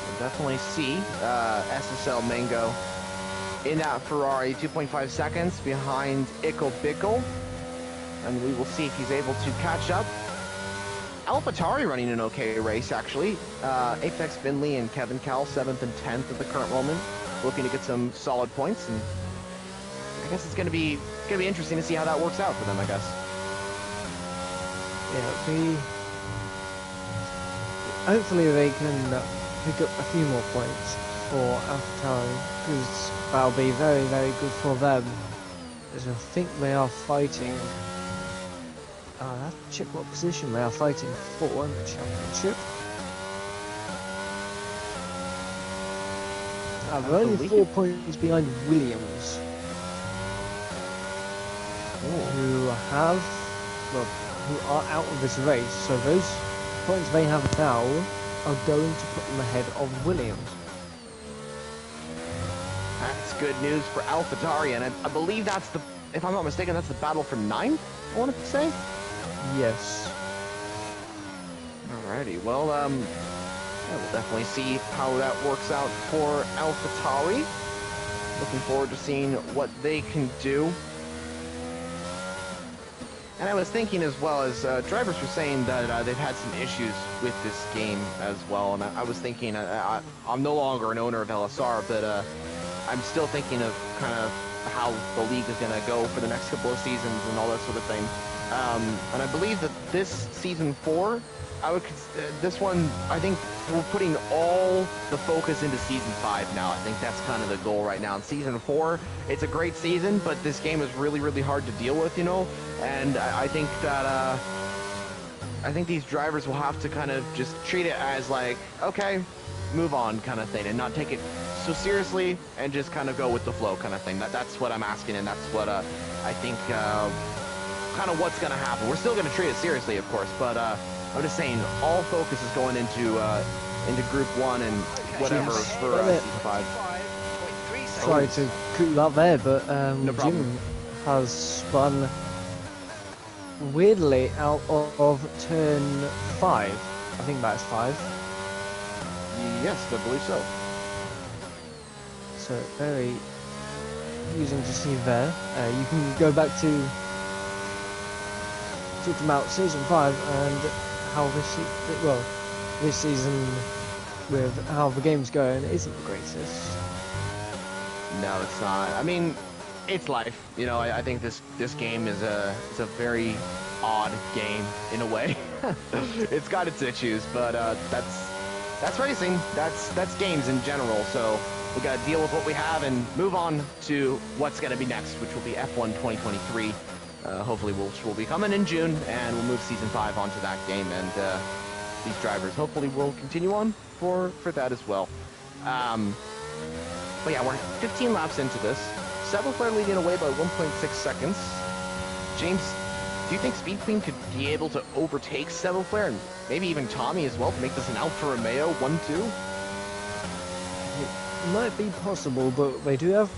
We'll definitely see SSL Mango in that Ferrari, 2.5 seconds behind Ickle Bickle, and we will see if he's able to catch up. AlphaTauri running an okay race, actually. Apex Finley and Kevin Cal, 7th and 10th at the current moment, looking to get some solid points, and I guess it's gonna be interesting to see how that works out for them, I guess. Yeah, hopefully they can pick up a few more points for AlphaTauri, because that'll be very, very good for them, as I think they are fighting. I have to check what position they are fighting for in the championship. They're only 4 points behind Williams, who are out of this race. So those points they have now are going to put them ahead of Williams. That's good news for AlphaTauri, and I believe that's the, if I'm not mistaken, that's the battle for 9th, I wanted to say? Yes. Alrighty, well, yeah, we'll definitely see how that works out for AlphaTauri. Looking forward to seeing what they can do. And I was thinking as well as drivers were saying that they've had some issues with this game as well. And I was thinking, I'm no longer an owner of LSR, but I'm still thinking of kind of how the league is going to go for the next couple of seasons and all that sort of thing. And I believe that this season 4, this one, I think we're putting all the focus into season 5 now. I think that's kind of the goal right now. In season 4, it's a great season, but this game is really, really hard to deal with, you know? And I think that, I think these drivers will have to kind of just treat it as like, okay, move on kind of thing, and not take it so seriously and just kind of go with the flow kind of thing. That's what I'm asking, and that's what I think kind of what's going to happen. We're still going to treat it seriously, of course, but I'm just saying all focus is going into Group 1 and whatever for season 5. Sorry to cut you out there, but No problem. Jim has spun weirdly out of turn 5. I think that's 5. Yes, I believe so. So very amusing to see there. You can go back to talking about season 5 and how this season with how the game's going isn't the greatest. No, it's not. I mean, it's life. You know, I think this game is a very odd game in a way. It's got its issues, but that's racing. That's games in general. So we got to deal with what we have and move on to what's going to be next, which will be F1 2023. Hopefully, we'll be coming in June, and we'll move season 5 onto that game, and these drivers hopefully will continue on for that as well. But yeah, we're 15 laps into this. Leclerc leading away by 1.6 seconds. James, do you think Speed Queen could be able to overtake Leclerc and maybe even Tommy as well to make this an Alfa Romeo 1-2? It might be possible, but they do have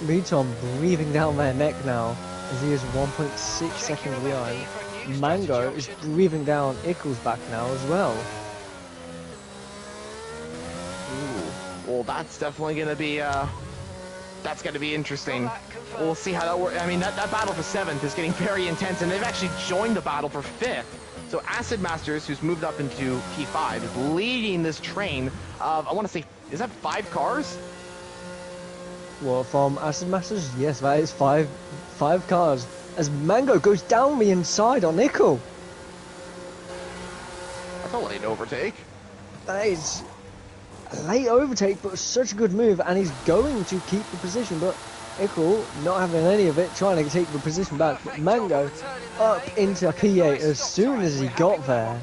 Riton breathing down their neck now, as he is 1.6 seconds behind. Mango is breathing down Ickle's back now as well. Ooh, well, that's definitely going to be that's going to be interesting. We'll see how that works. I mean, that battle for 7th is getting very intense, and they've actually joined the battle for 5th. So Acid Masters, who's moved up into P5, is leading this train of, I want to say, is that 5 cars? Well, from Acid Masters, yes, that is five cars. As Mango goes down the inside on Ickle. That's a late overtake. That is a late overtake, but such a good move, and he's going to keep the position, but Ickle not having any of it, trying to take the position back. But Mango up into P8 as soon as he got there.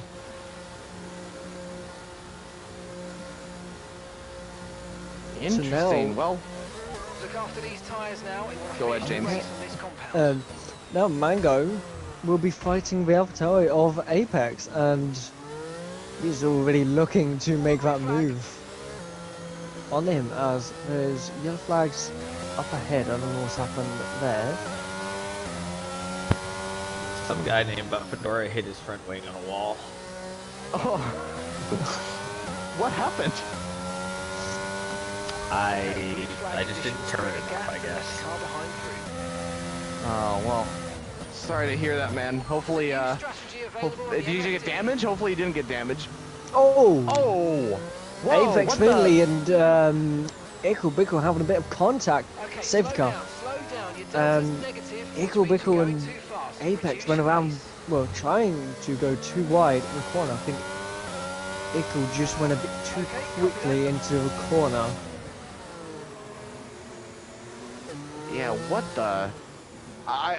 Interesting. So now, well, Look after these tyres now. Go ahead, James. now Mango will be fighting the AlphaTauri of Apex, and he's already looking to make that move on him, as there's yellow flags up ahead. I don't know what's happened there. Some guy named Fedora hit his front wing on a wall. oh, what happened? I just didn't turn it enough, I guess. Oh, well, sorry to hear that, man. Hopefully, did you get damaged? Hopefully you didn't get damaged. Oh! Oh! Whoa, Apex what Finley the? and Ickle Bickle having a bit of contact. Safety car. Ickle Bickle and Apex went around, well, trying to go too wide in the corner. I think Ickle just went a bit too quickly into the corner. Yeah, what the?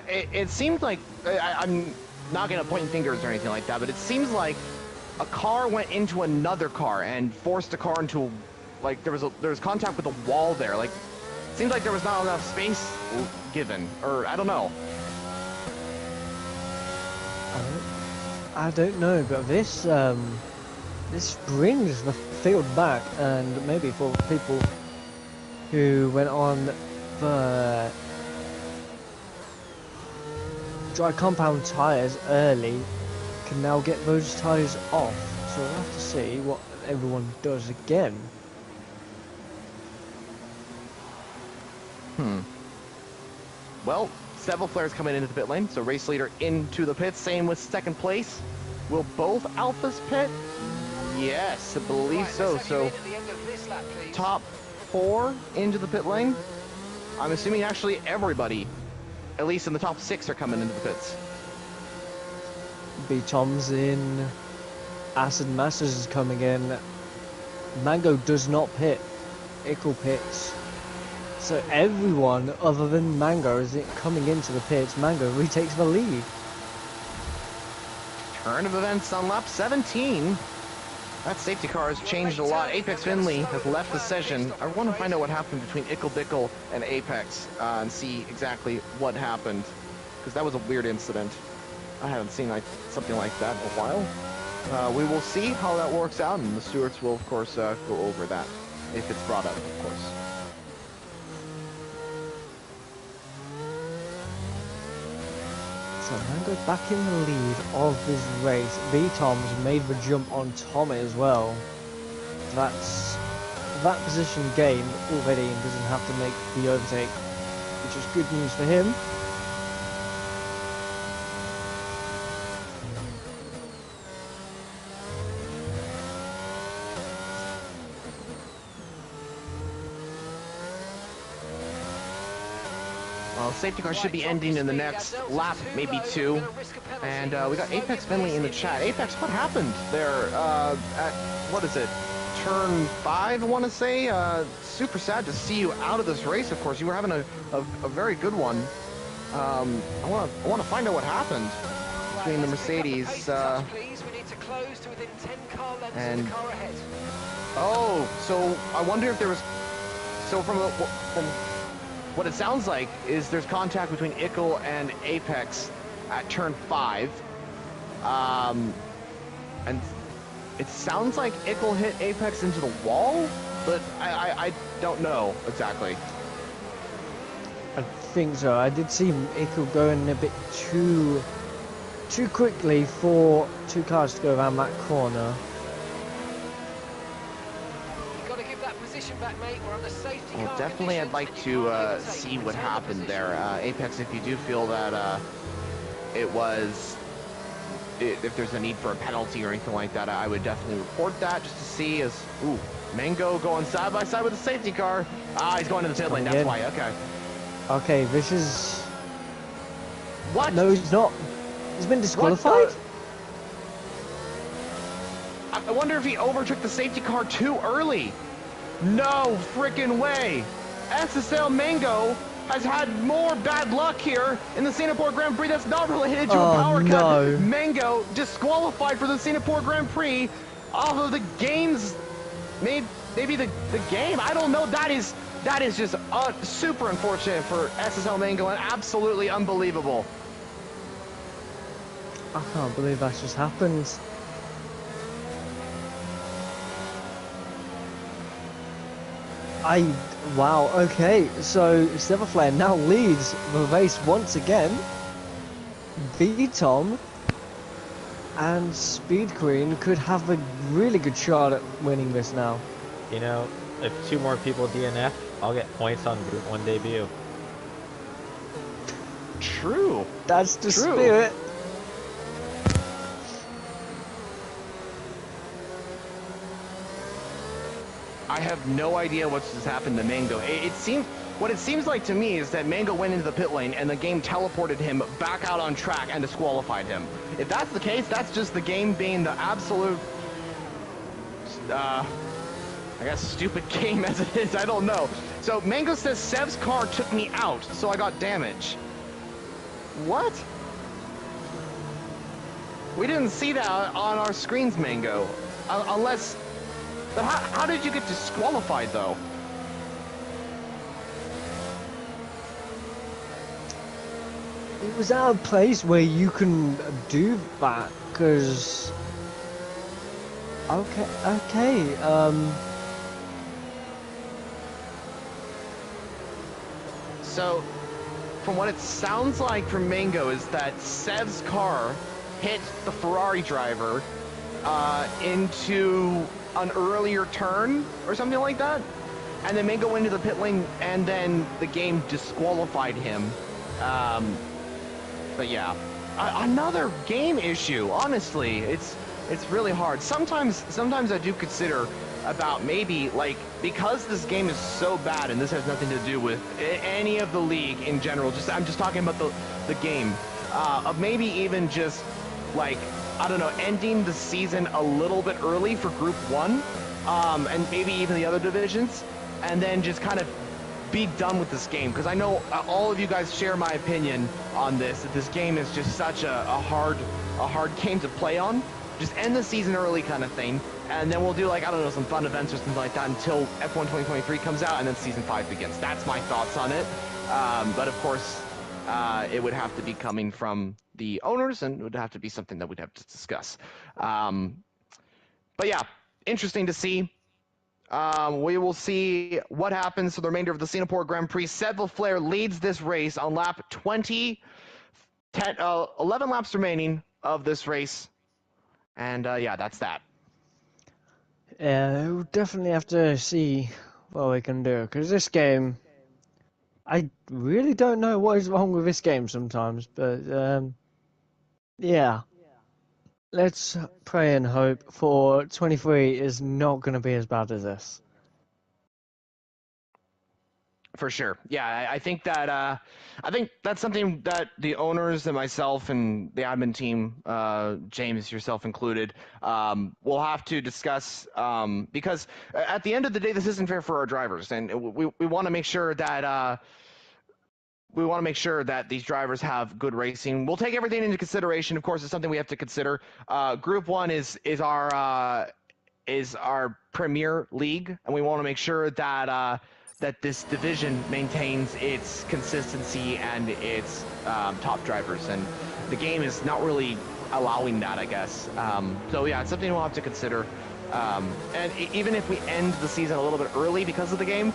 It seemed like, I'm not going to point fingers or anything like that, but it seems like a car went into another car and forced a car into, like, there was contact with a wall there. Like, it seems like there was not enough space given, or I don't know. I don't know, but this brings the field back, and maybe for people who went on the dry compound tyres early can now get those tyres off. So we'll have to see what everyone does again. Well, Several flares coming into the pit lane, so race leader into the pit. Same with second place. Will both Alphas pit? Yes, I believe Right, so. let's have you So in at the end of this lap, please. top 4 into the pit lane. I'm assuming actually everybody, at least in the top 6, are coming into the pits. B Tom's in. Acid Masters is coming in. Mango does not pit. Ickle pits. So everyone other than Mango is coming into the pits. Mango retakes the lead. Turn of events on lap 17. That safety car has changed a lot. Apex Finley has left the session. I want to find out what happened between Ickle Bickle and Apex and see exactly what happened, because that was a weird incident. I haven't seen something like that in a while. We will see how that works out, and the stewards will, of course, go over that if it's brought up, of course. So Mango back in the lead of this race. V-Tom's made the jump on Tommy as well. That position gained already and doesn't have to make the overtake, which is good news for him. Well, safety car should be ending in the next lap, maybe 2. And we got Apex Finley in the chat. Apex, what happened there at, what is it, turn 5, I want to say? Super sad to see you out of this race, of course. You were having a very good one. I want to find out what happened between the Mercedes and... Oh, so I wonder if there was... So from what it sounds like is there's contact between Ickle and Apex at turn 5. And it sounds like Ickle hit Apex into the wall, but I don't know exactly. I think so. I did see Ickle going a bit too quickly for 2 cars to go around that corner. Well, definitely I'd like to see what happened there. Apex, if you do feel that if there's a need for a penalty or anything like that, I would definitely report that just to see as, ooh, Mango going side by side with the safety car. He's going to the pit lane, that's why, okay. Okay, this is... What? No, he's not. He's been disqualified? I wonder if he overtook the safety car too early. No freaking way! SSL Mango has had more bad luck here in the Singapore Grand Prix that's not related to a power cut. Mango disqualified for the Singapore Grand Prix off of the games, maybe the game. I don't know. That is just super unfortunate for SSL Mango and absolutely unbelievable. I can't believe that just happened. Wow, okay, so Silverflare now leads the race once again. V-Tom and Speed Queen could have a really good shot at winning this now. You know, if 2 more people DNF, I'll get points on Group 1 debut. True. That's the spirit. I have no idea what's just happened to Mango. What it seems like to me is that Mango went into the pit lane and the game teleported him back out on track and disqualified him. If that's the case, that's just the game being the absolute, I guess, stupid game as it is. I don't know. So Mango says Sev's car took me out, so I got damage. What? We didn't see that on our screens, Mango. Unless... But how did you get disqualified, though? It was out of place where you can do that, because... Okay, So, from what it sounds like from Mango is that Sev's car hit the Ferrari driver into an earlier turn or something like that, and then Mango went into the pit lane and then the game disqualified him But yeah, another game issue. Honestly, it's really hard. Sometimes I do consider about maybe like, because this game is so bad, and this has nothing to do with any of the league in general. I'm just talking about the game, of maybe even just like, I don't know, ending the season a little bit early for Group 1, and maybe even the other divisions, and then just kind of be done with this game, because I know all of you guys share my opinion on this, that this game is just such a hard game to play on. Just end the season early kind of thing, and then we'll do, like, I don't know, some fun events or something like that until F1 2023 comes out, and then Season 5 begins. That's my thoughts on it. But of course, it would have to be coming from the owners, and it would have to be something that we'd have to discuss. But yeah, interesting to see. We will see what happens for the remainder of the Singapore Grand Prix. Seb Leclerc leads this race on lap 20. 11 laps remaining of this race. And yeah, that's that. Yeah, we'll definitely have to see what we can do, because this game, I really don't know what is wrong with this game sometimes, but yeah. Let's pray and hope for 23 is not going to be as bad as this. For sure. Yeah, I think that I think that's something that the owners and myself and the admin team, James, yourself included, will have to discuss, because at the end of the day, this isn't fair for our drivers, and we want to make sure that these drivers have good racing. We'll take everything into consideration. Of course, it's something we have to consider. Group 1 is our premier league, and we want to make sure that that this division maintains its consistency and its top drivers, and the game is not really allowing that, I guess. So yeah, it's something we'll have to consider. And even if we end the season a little bit early because of the game,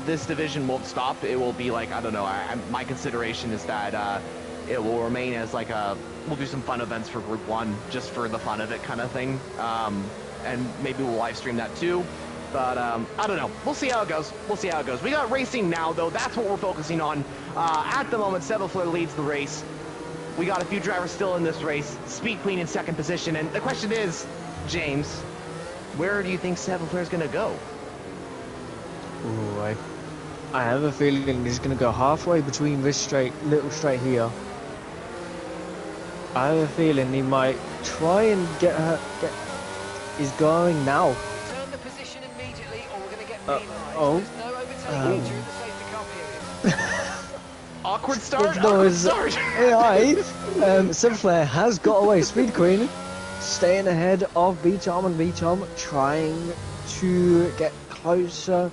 this division won't stop. It will be like, I don't know, my consideration is that it will remain as like we'll do some fun events for Group 1 just for the fun of it kind of thing. And maybe we'll live stream that too. But I don't know. We'll see how it goes. We got racing now, though. That's what we're focusing on. At the moment, Seb Leclerc leads the race. We got a few drivers still in this race. Speed Queen in second position. And the question is, James, where do you think Seb Leclerc is going to go? Ooh, I have a feeling he's going to go halfway between this little straight here. I have a feeling he might try and get is going now. Turn the position immediately, or we're going to get penalised. Oh. There's no overtaking during the safety car period. Awkward start. Seb Leclerc has got away. Speed Queen staying ahead of B-Tom, and B-Tom trying to get closer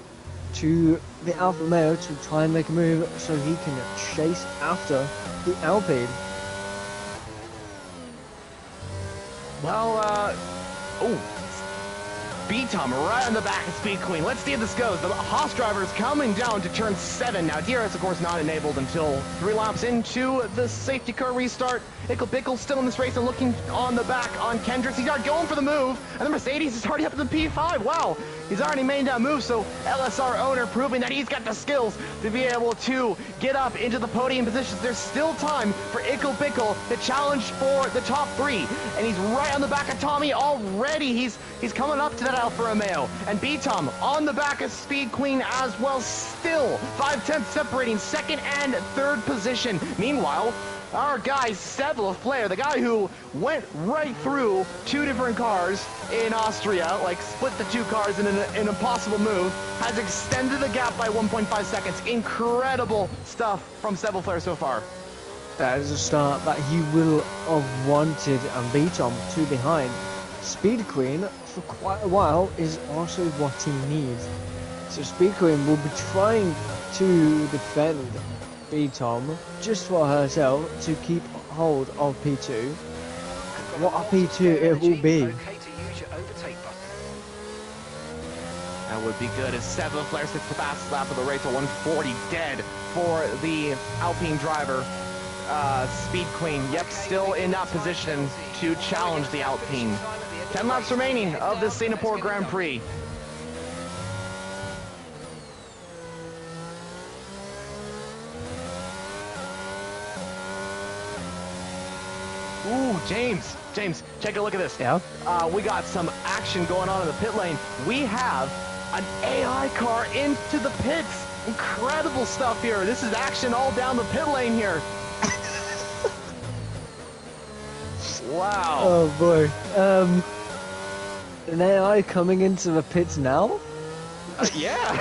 to the Alfa Romeo to try and make a move so he can chase after the Alpine. Well, B-Tom right on the back of Speed Queen. Let's see if this goes. The Haas driver is coming down to turn 7. Now, DRS, of course, not enabled until 3 laps into the safety car restart. Pickle still in this race and looking on the back on Kendricks. He's already going for the move, and the Mercedes is already up to the P5. Wow, he's already made that move, so LSR owner proving that he's got the skills to be able to get up into the podium positions. There's still time for Pickle to challenge for the top 3, and he's right on the back of Tommy already. He's coming up to that Alfa Romeo, and B-Tom on the back of Speed Queen as well, still 5/10 separating second and third position. Meanwhile, our guy Seb Leclerc, the guy who went right through 2 different cars in Austria, like split the 2 cars in an impossible move, has extended the gap by 1.5 seconds. Incredible stuff from Seb Leclerc so far. That is a start that he will have wanted, and B-Tom 2 behind. Speed Queen for quite a while is also what he needs. So Speed Queen will be trying to defend B-Tom just for herself to keep hold of P2. What a P2 it will be. That would be good as Seb Leclerc sits the fastest lap of the race at 140 dead for the Alpine driver. Speed Queen, yep, still in that position to challenge the Alpine. 10 laps remaining of the Singapore Grand Prix. Ooh, James, take a look at this. Yeah. We got some action going on in the pit lane. We have an AI car into the pits. Incredible stuff here. This is action all down the pit lane here. Wow. Oh boy. An AI coming into the pits now? Yeah.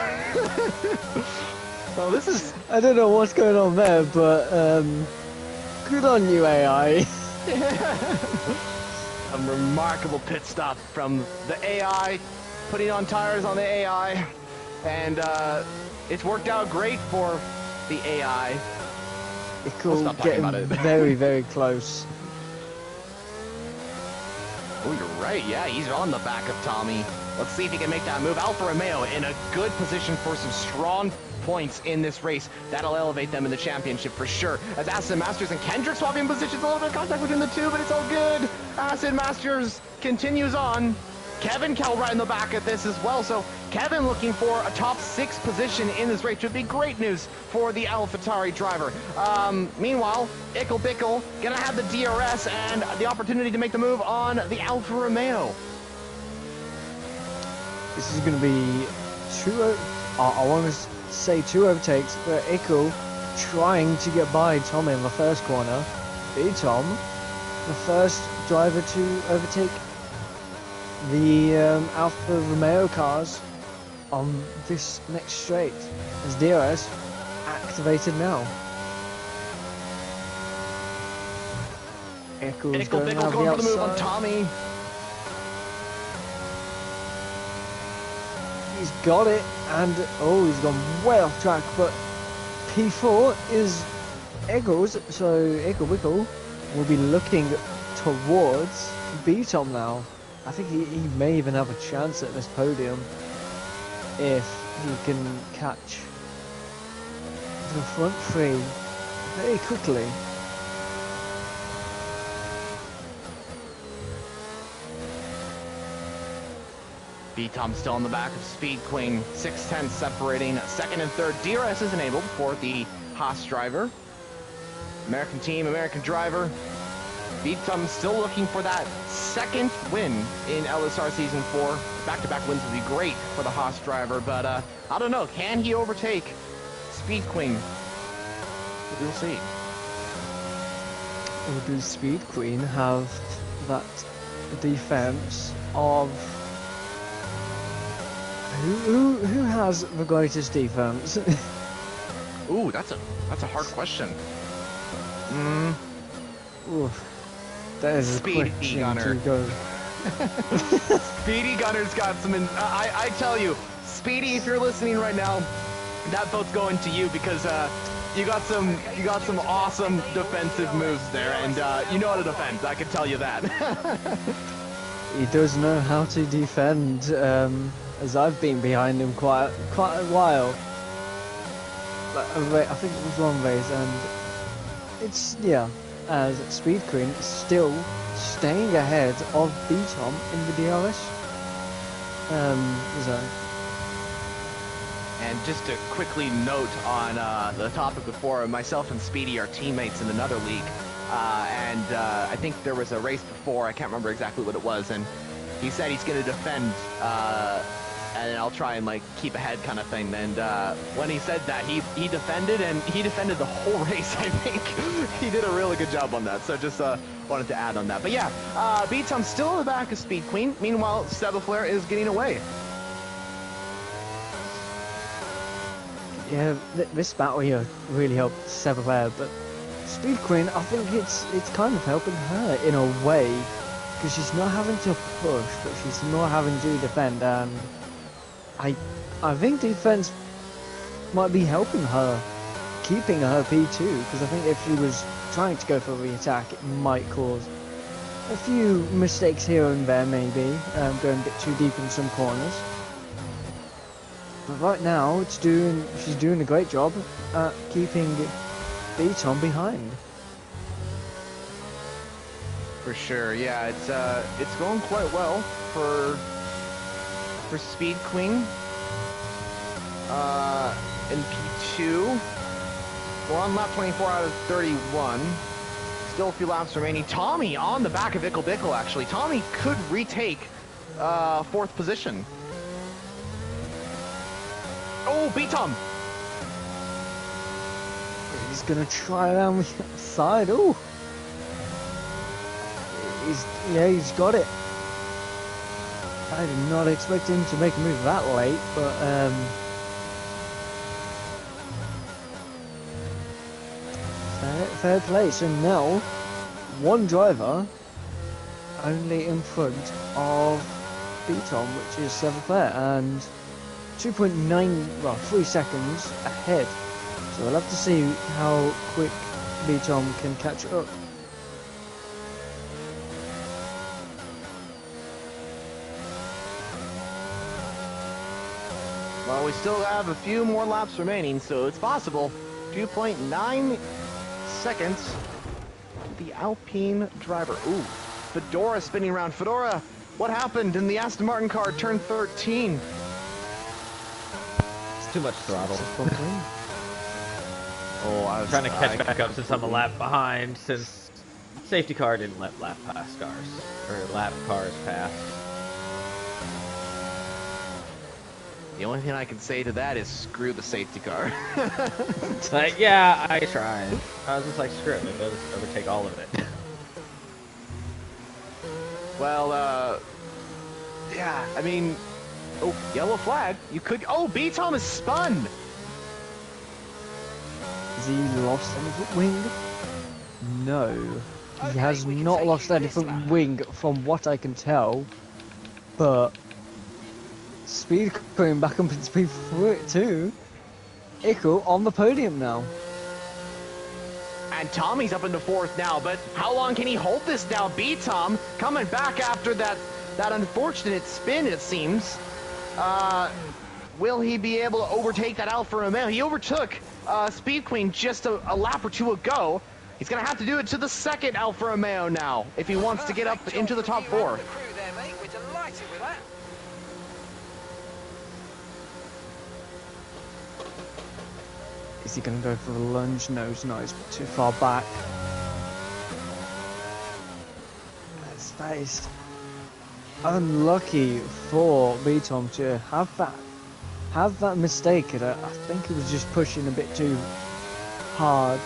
Well, this is... I don't know what's going on there, but good on you, AI. A remarkable pit stop from the AI, putting on tires on the AI, and it's worked out great for the AI. We'll stop talking getting about it. very, very close. Oh, you're right. Yeah, he's on the back of Tommy. Let's see if he can make that move. Alfa Romeo in a good position for some strong points in this race. That'll elevate them in the championship for sure. As Acid Masters and Kendrick swapping positions, a little bit of contact between the two, but it's all good. Acid Masters continues on. Kevin Kell right in the back at this as well. So Kevin looking for a top 6 position in this race would be great news for the AlphaTauri driver. Meanwhile, Ickle Bickle gonna have the DRS and the opportunity to make the move on the Alfa Romeo. This is going to be I want to say 2 overtakes, but Ickle trying to get by Tom in the first corner. Be Tom, the first driver to overtake the Alfa Romeo cars on this next straight, as DRS activated now. Ickle's Ickle going Bickle around going the for the move on outside. Tommy. He's got it, and oh, he's gone way off track, but P4 is Eggles, so Ickle Wickle will be looking towards B-Tom now. I think he may even have a chance at this podium if he can catch the front 3 very quickly. B-Tom still on the back of Speed Queen, 6/10 separating second and third. DRS is enabled for the Haas driver. American team, American driver. B-Tom still looking for that second win in LSR Season 4. Back-to-back wins would be great for the Haas driver, but I don't know. Can he overtake Speed Queen? We'll see. Or does Speed Queen have that defense of... Who has the greatest defense? Ooh, that's a hard question. Oof. That is a Speedy quick Gunner. to go. Speedy Gunner's got some. I tell you, Speedy, if you're listening right now, that vote's going to you because you got some awesome defensive moves there, and you know how to defend. I can tell you that. He does know how to defend, as I've been behind him quite a while. I think it was one race, and it's as Speed Queen is still staying ahead of B-Tom in the DRS zone. And just to quickly note on the topic before, myself and Speedy are teammates in another league, and I think there was a race before, I can't remember exactly what it was, and he said he's going to defend, and I'll try and like keep ahead kind of thing. And when he said that, he defended, and he defended the whole race. I think he did a really good job on that. So just wanted to add on that. But yeah, B-Tom still in the back of Speed Queen. Meanwhile, Sebaflare is getting away. Yeah, this battle here really helped Sebaflare, but Speed Queen, I think it's kind of helping her in a way, because she's not having to push, but she's not having to defend, and I think defense might be helping her, keeping her P2, because I think if she was trying to go for the attack, it might cause a few mistakes here and there, maybe, going a bit too deep in some corners. But right now, she's doing a great job at keeping B-Tom behind. For sure, yeah, it's going quite well for Speed Queen. In P2, we're on lap 24 out of 31. Still a few laps remaining. Tommy on the back of Ickle Bickle, actually. Tommy could retake fourth position. Oh, beat Tom. He's gonna try around the outside. Oh, he's got it. I did not expect him to make a move that late, but fair play. So now, one driver only in front of Beaton, which is seventh there, and 3 seconds ahead. So we'll have to see how quick Beaton can catch up. Well, we still have a few more laps remaining, so it's possible. 2.9 seconds. The Alpine driver. Ooh, Fedora spinning around. Fedora, what happened in the Aston Martin car turn 13? It's too much throttle. Oh, I was trying to catch back up since I'm a lap behind, since safety car didn't let lap cars pass. The only thing I can say to that is screw the safety car. Like, yeah, I tried. I was just like, screw it, let's overtake all of it. Well, yeah, I mean, oh, yellow flag. You could, oh, B-Tom is spun. Has he lost any front wing? No. He has not lost any front wing from what I can tell. But speed coming back up in speed for it too. Ickle on the podium now. And Tommy's up into fourth now, but how long can he hold this now? B-Tom coming back after that unfortunate spin, it seems. Will he be able to overtake that Alfa Romeo? He overtook Speed Queen just a lap or two ago. He's going to have to do it to the second Alfa Romeo now if he wants to get up into the top four. Is he going to go for the lunge? No, he's not. He's too far back. That is unlucky for B-Tom to have that mistake. And I think he was just pushing a bit too hard.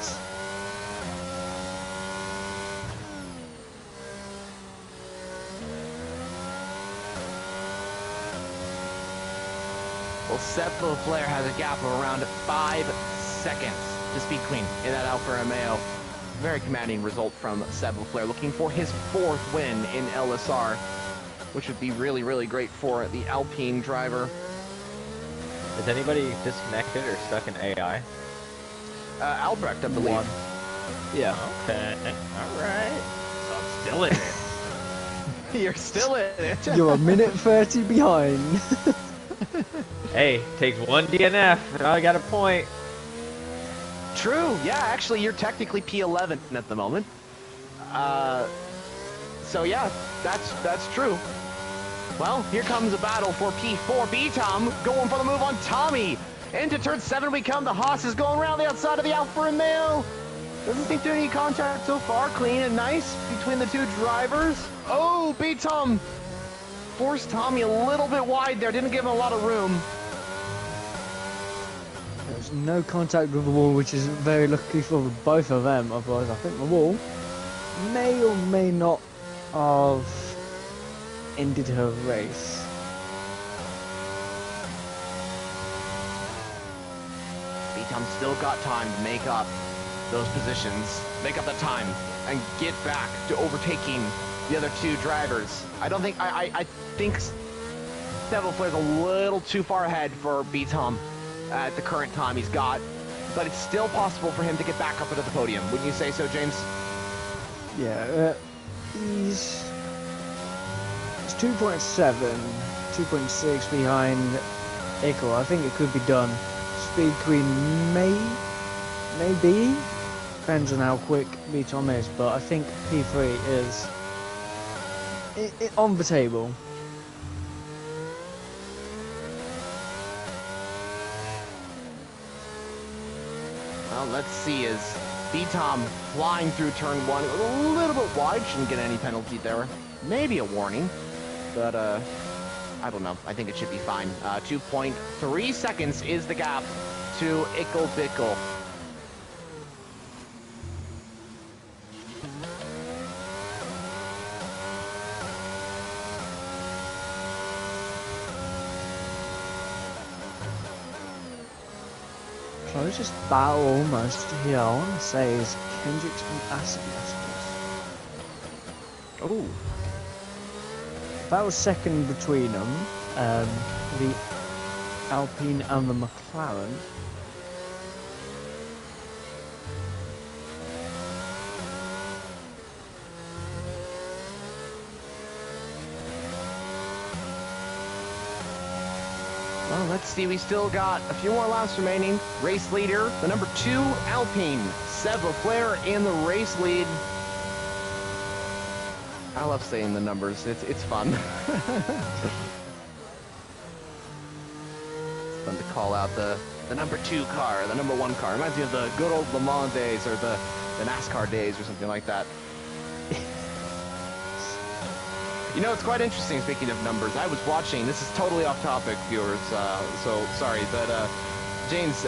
Well, Seth Leclerc has a gap of around 5 seconds to Speed Queen in that Alfa Romeo. Very commanding result from Seth Leclerc, looking for his 4th win in LSR, which would be really, really great for the Alpine driver. Is anybody disconnected or stuck in AI? Albrecht, I believe. Yeah. Okay. All right. So I'm still in it. You're still in it. You're a minute 30 behind. Hey, takes one DNF, and I got a point. True. Yeah, actually, you're technically P11 at the moment. So yeah, that's true. Well, here comes a battle for P4. B-Tom going for the move on Tommy. Into turn 7 we come. The Haas is going around the outside of the Alfa Romeo. Doesn't seem to do any contact so far. Clean and nice between the two drivers. Oh, B-Tom forced Tommy a little bit wide there. Didn't give him a lot of room. There's no contact with the wall, which is very lucky for both of them. Otherwise, I think the wall may or may not have ended her race. B-Tom's still got time to make up those positions, make up the time, and get back to overtaking the other two drivers. I think Devil Flare's a little too far ahead for B-Tom at the current time he's got, but it's still possible for him to get back up into the podium. Wouldn't you say so, James? Yeah, he's 2.7, 2.6 behind Ickle. I think it could be done. Speed Queen maybe. Depends on how quick B-Tom is, but I think P3 is on the table. Well, let's see as B-Tom flying through turn 1, a little bit wide, shouldn't get any penalty there. Maybe a warning, but I don't know. I think it should be fine. 2.3 seconds is the gap to Ickle Bickle. Closest battle almost here, I want to say, is Kendrick's and Acid Masters. Oh. That was second between them, the Alpine and the McLaren. Well, let's see. We still got a few more laps remaining. Race leader, the number 2 Alpine, Seb Leclerc in the race lead. I love saying the numbers. It's fun. It's fun to call out the number 2 car, the number 1 car. Reminds me of the good old Le Mans days or the NASCAR days or something like that. You know, it's quite interesting, speaking of numbers. I was watching, this is totally off topic, viewers, so sorry, but James,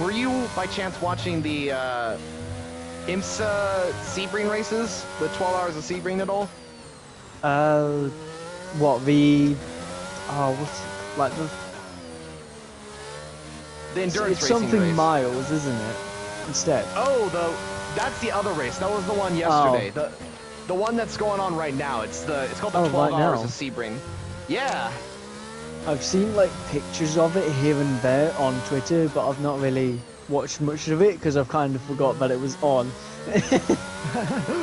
were you by chance watching the IMSA Sebring races? The 12 hours of Sebring at all? What, what's it, like the endurance it's racing something race. miles, isn't it? Instead. Oh, that's the other race. That was the one yesterday. The one that's going on right now. It's called the 12 right hours now. of Sebring. Yeah. I've seen like pictures of it here and there on Twitter, but I've not really watched much of it because I've kind of forgot that it was on.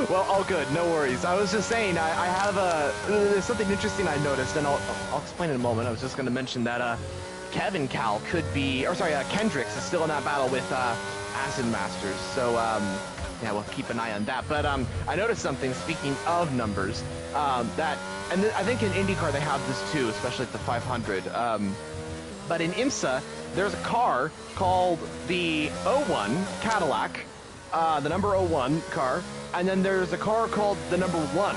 Well, all good, no worries. I was just saying, I have there's something interesting I noticed, and I'll explain in a moment. I was just going to mention that Kevin Cal could be, or sorry, Kendricks is still in that battle with Acid Masters. So yeah, we'll keep an eye on that. But I noticed something, speaking of numbers, that, and I think in IndyCar they have this too, especially at the 500. But in IMSA, there's a car called the 01 Cadillac, the number 01 car, and then there's a car called the number 1,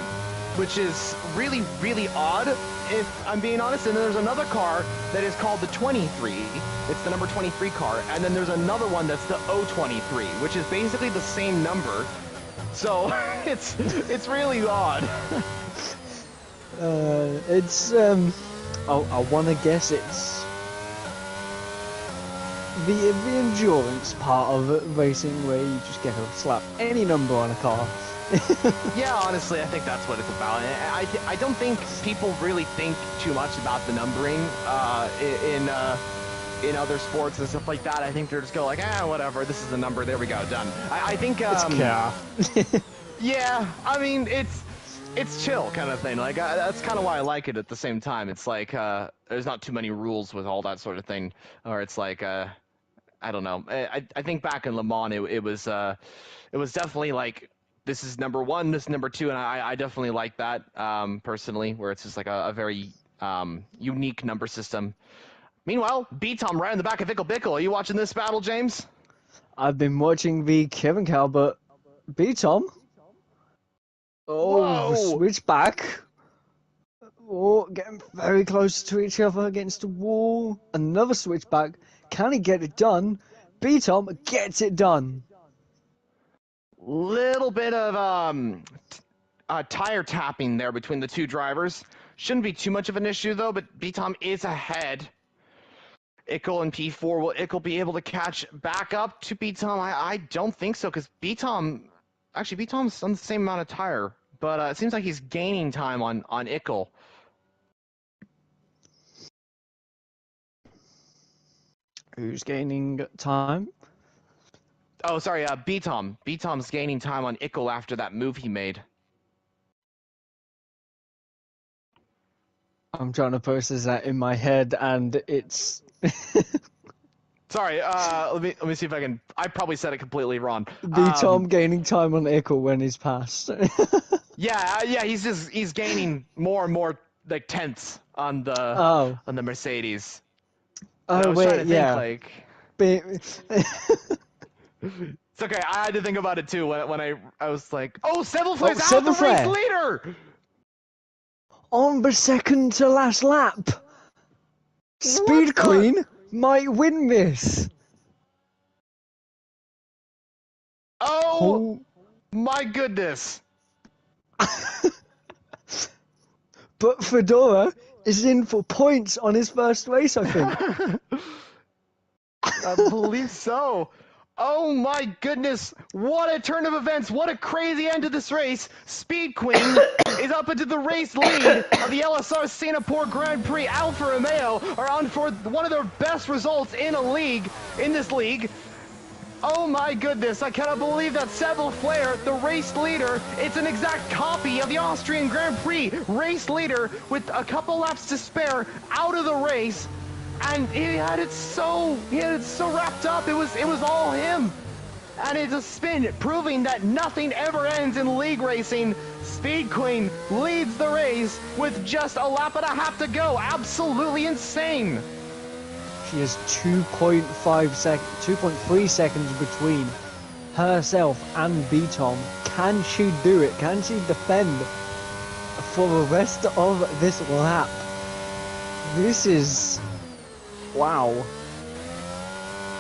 which is really, really odd, if I'm being honest. And then there's another car that is called the 23. It's the number 23 car, and then there's another one that's the 023, which is basically the same number. So it's really odd. I want to guess it's the endurance part of it, racing, where you just get to slap any number on a car. Yeah, honestly, I think that's what it's about. I don't think people really think too much about the numbering in other sports and stuff like that. I think they're just go like, whatever, this is the number, there we go, done. I think It's car. yeah, I mean, it's chill kind of thing. Like that's kind of why I like it. At the same time, it's like there's not too many rules with all that sort of thing, or it's like I don't know. I think back in Le Mans, it was definitely like, this is number 1, this is number 2, and I definitely like that personally, where it's just like a very unique number system. Meanwhile, B-Tom right in the back of Ickle Bickle. Are you watching this battle, James? I've been watching the Kevin Cal, but B-Tom. Oh, Whoa! switch back. Oh, getting very close to each other against the wall. Another switchback. Can he get it done? B-Tom gets it done. Little bit of tire tapping there between the two drivers. Shouldn't be too much of an issue though, but B-Tom is ahead. Ickle and P4, will Ickle be able to catch back up to B-Tom? I don't think so, because B-Tom's on the same amount of tire, but it seems like he's gaining time on Ickle. Who's gaining time? Oh, sorry, B-Tom. B-Tom's gaining time on Ickle after that move he made. I'm trying to process that in my head, and it's... Sorry, let me see if I can. I probably said it completely wrong. B-Tom gaining time on Ickle when he's passed. Yeah, he's gaining more and more like tenths on the Mercedes. Oh I was wait, trying to yeah. think, like... It's okay. I had to think about it too when I was like, oh, Seville Flair's Oh, out the Seville race Flair. leader. On the second to last lap. Speed What the- Queen might win this. Oh my goodness. But Fedora is in for points on his first race, I think. I believe so. Oh my goodness. What a turn of events. What a crazy end to this race. Speed Queen is up into the race lead of the LSR Singapore Grand Prix. Alfa Romeo are on for one of their best results in this league. Oh my goodness, I cannot believe that Seville Flair, the race leader, it's an exact copy of the Austrian Grand Prix race leader with a couple laps to spare out of the race. And he had it so wrapped up. It was all him. And it's a spin proving that nothing ever ends in league racing. Speed Queen leads the race with just a lap and a half to go. Absolutely insane. She has 2.3 seconds between herself and B-Tom. Can she do it? Can she defend for the rest of this lap? This is... wow.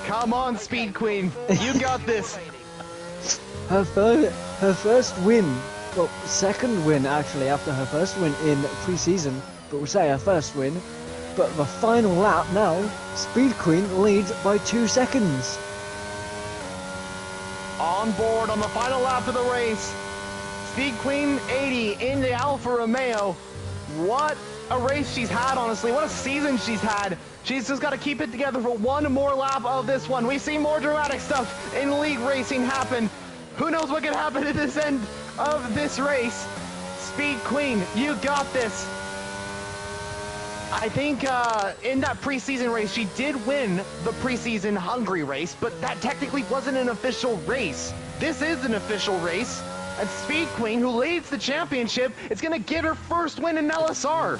Come on, Speed Queen. You got this. Her first win, well, second win actually after her first win in pre-season, but we'll say her first win. But the final lap now, Speed Queen leads by 2 seconds. On board on the final lap of the race. Speed Queen 80 in the Alfa Romeo. What a race she's had, honestly. What a season she's had. She's just got to keep it together for one more lap of this one. We see more dramatic stuff in league racing happen. Who knows what can happen at this end of this race. Speed Queen, you got this. I think in that preseason race, she did win the preseason Hungary race, but that technically wasn't an official race. This is an official race. And Speed Queen, who leads the championship, is going to get her first win in LSR.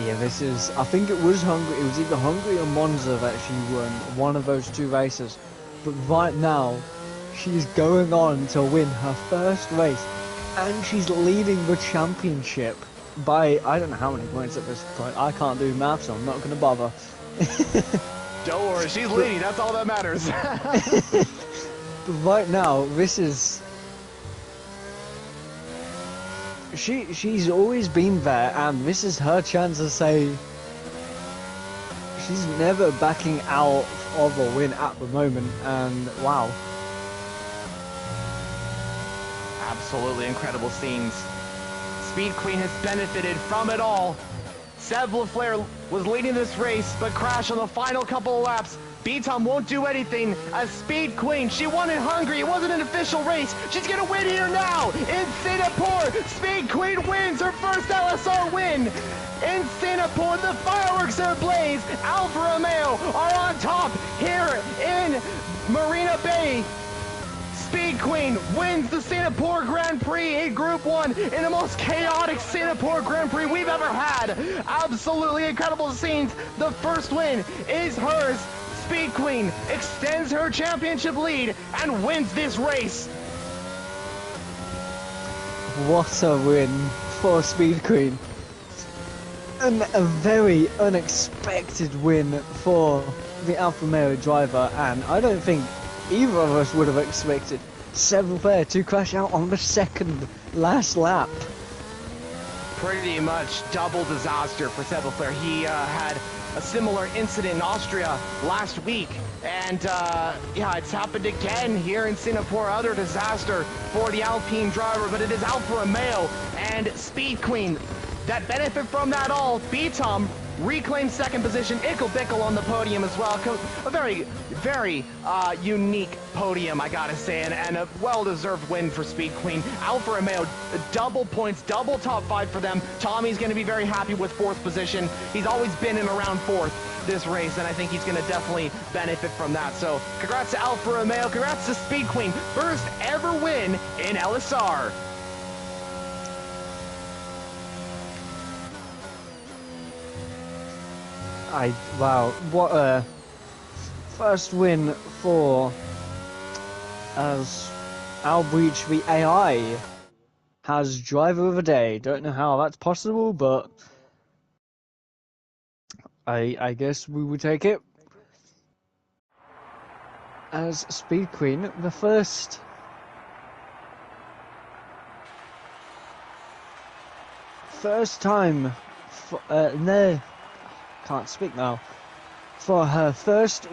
Yeah, this is... I think it was Hungary. It was either Hungary or Monza that she won one of those two races. But right now, she's going on to win her first race. And she's leading the championship by, I don't know how many points at this point. I can't do maths, so I'm not going to bother. Don't worry, she's leading. That's all that matters. But right now, this is... She's always been there, and this is her chance to say... She's never backing out of a win at the moment, and wow. Absolutely incredible scenes. Speed Queen has benefited from it all. Seville Flair was leading this race, but crashed on the final couple of laps. B-Tom won't do anything as Speed Queen. She won in Hungary. It wasn't an official race. She's going to win here now in Singapore. Speed Queen wins her first LSR win. In Singapore, the fireworks are ablaze. Alfa Romeo are on top here in Marina Bay. Speed Queen wins the Singapore Grand Prix in Group 1 in the most chaotic Singapore Grand Prix we've ever had. Absolutely incredible scenes. The first win is hers. Speed Queen extends her championship lead and wins this race. What a win for Speed Queen. And a very unexpected win for the Alfa Romeo driver, and I don't think either of us would have expected Seville Flair to crash out on the second last lap. Pretty much double disaster for Seville Flair. He had a similar incident in Austria last week, and yeah, it's happened again here in Singapore. Other disaster for the Alpine driver, but it is Alfa Romeo and Speed Queen that benefit from that all. B-Tom reclaimed second position. Ickle Bickle on the podium as well. A very, very unique podium, I gotta say, and a well-deserved win for Speed Queen. Alfa Romeo, double points, double top 5 for them. Tommy's gonna be very happy with 4th position. He's always been in around 4th this race, and I think he's gonna definitely benefit from that. So congrats to Alfa Romeo, congrats to Speed Queen. First ever win in LSR. Wow, what a first win for as Outreach the AI has driver of the day. Don't know how that's possible, but I guess we will take it. As Speed Queen, the first time for, no, can't speak now, for her first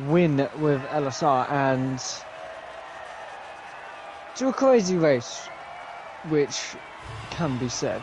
win with LSR and to a crazy race, which can be said.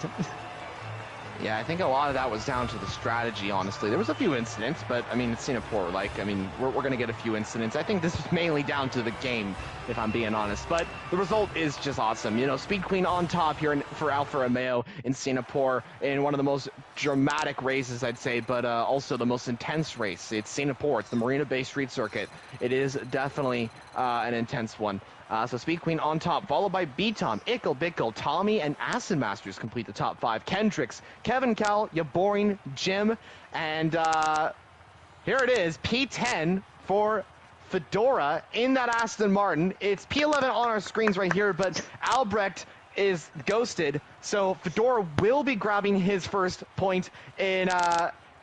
Yeah, I think a lot of that was down to the strategy, honestly. There was a few incidents, but, I mean, it's Singapore. Like, I mean, we're going to get a few incidents. I think this is mainly down to the game, if I'm being honest. But the result is just awesome. You know, Speed Queen on top here for Alfa Romeo in Singapore in one of the most dramatic races, I'd say, but also the most intense race. It's Singapore. It's the Marina Bay Street Circuit. It is definitely an intense one. So Speed Queen on top, followed by B-Tom, Ickle, Bickle, Tommy, and Acid Masters complete the top 5. Kendricks, Kevin Cal, Yaboring, Jim, and here it is, P10 for Fedora in that Aston Martin. It's P11 on our screens right here, but Albrecht is ghosted, so Fedora will be grabbing his first point in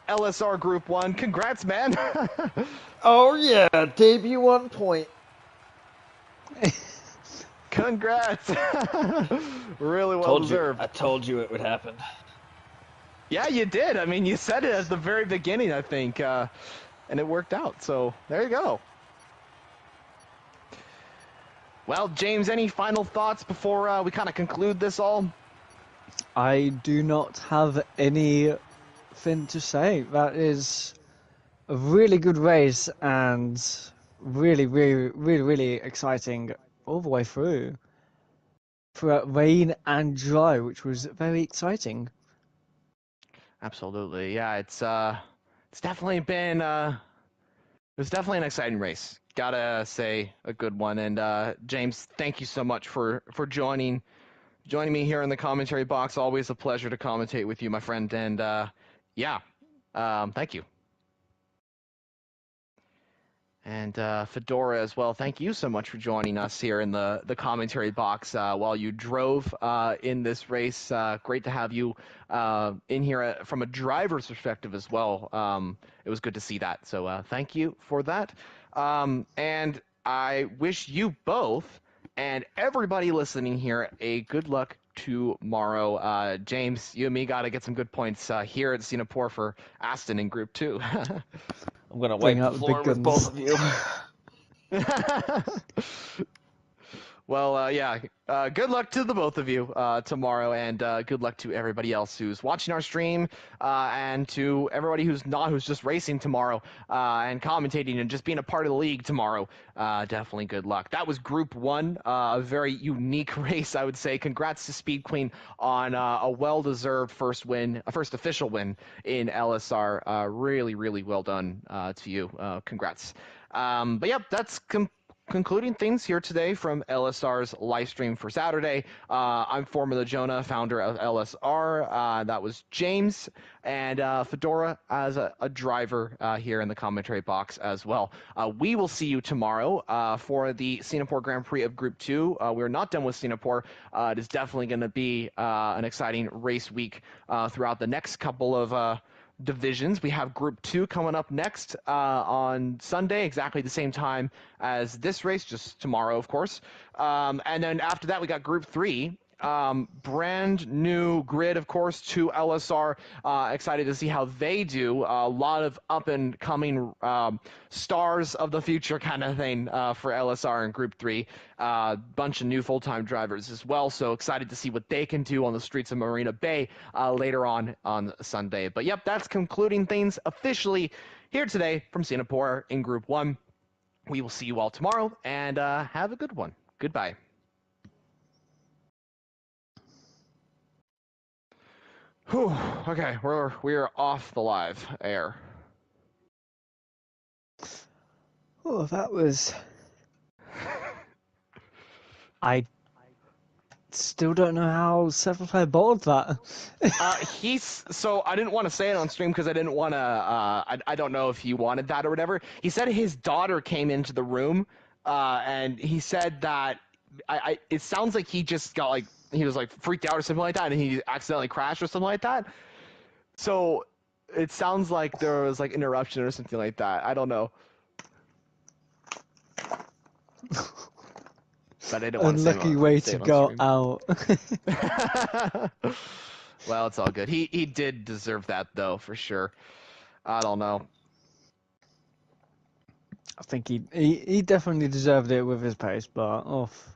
LSR Group 1. Congrats, man. Oh yeah, debut 1 point. Congrats. Really well deserved. I told you it would happen. Yeah, you did. I mean, you said it at the very beginning, I think, and it worked out. So there you go. Well, James, any final thoughts before we kind of conclude this all? I do not have anything to say. That is a really good race and really exciting all the way through. Throughout rain and dry, which was very exciting. Absolutely, yeah. It's definitely been it's definitely an exciting race. Gotta say, a good one. And James, thank you so much for joining me here in the commentary box. Always a pleasure to commentate with you, my friend. And yeah, thank you. And Fedora as well, thank you so much for joining us here in the commentary box while you drove in this race. Great to have you in here from a driver's perspective as well. It was good to see that, so thank you for that. And I wish you both and everybody listening here a good luck tomorrow. James, you and me got to get some good points here at Singapore for Aston in Group 2. I'm gonna wipe the floor with both of you. Well, yeah, good luck to the both of you tomorrow, and good luck to everybody else who's watching our stream, and to everybody who's just racing tomorrow, and commentating and just being a part of the league tomorrow. Definitely good luck. That was Group 1, a very unique race, I would say. Congrats to Speed Queen on a well-deserved first official win in LSR. Really well done to you. Congrats. But yep, that's concluding things here today from LSR's live stream for Saturday. I'm Formula Jonah, founder of LSR. That was James, and Fedora as a driver here in the commentary box as well. We will see you tomorrow for the Singapore Grand Prix of Group 2. We're not done with Singapore. It is definitely going to be an exciting race week throughout the next couple of divisions. We have Group 2 coming up next on Sunday, exactly the same time as this race, just tomorrow, of course. And then after that, we got Group 3. Brand new grid, of course, to LSR. Excited to see how they do. A lot of up and coming stars of the future kind of thing for LSR in Group 3. Bunch of new full-time drivers as well. So excited to see what they can do on the streets of Marina Bay later on Sunday. But yep, that's concluding things officially here today from Singapore in Group 1. We will see you all tomorrow, and have a good one. Goodbye. Whew. Okay, we're off the live air. Oh, that was. I still don't know how Seventh bottled that. So I didn't want to say it on stream because I didn't want to. I don't know if he wanted that or whatever. He said his daughter came into the room, and he said that it sounds like he just got like he was like freaked out or something like that, and he accidentally crashed or something like that. So it sounds like there was like interruption or something like that. I don't know. But I didn't want to say Unlucky way say to it on go stream. out. Well, it's all good. He did deserve that though, for sure. I don't know. I think he definitely deserved it with his pace, but off.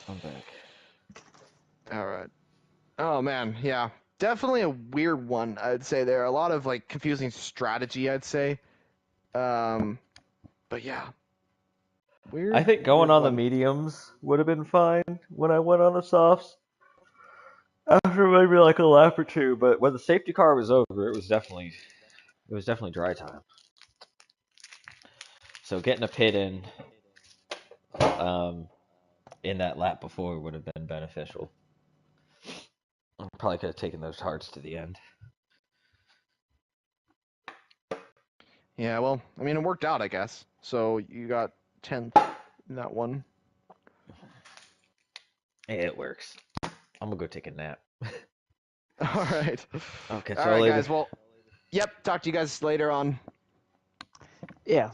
I'm back. All right. Oh man, yeah. Definitely a weird one, I'd say there. A lot of like confusing strategy, I'd say. But yeah. Weird. I think going weird on the one. mediums would have been fine when I went on the softs after maybe like a lap or two. But when the safety car was over, it was definitely dry time. So getting a pit in that lap before would have been beneficial. I probably could have taken those hards to the end. Yeah, well, I mean it worked out, I guess. So you got 10th in that one. It works. I'm gonna go take a nap. All right. I'll catch All y'all right, later. guys. Well, yep, talk to you guys later on. Yeah.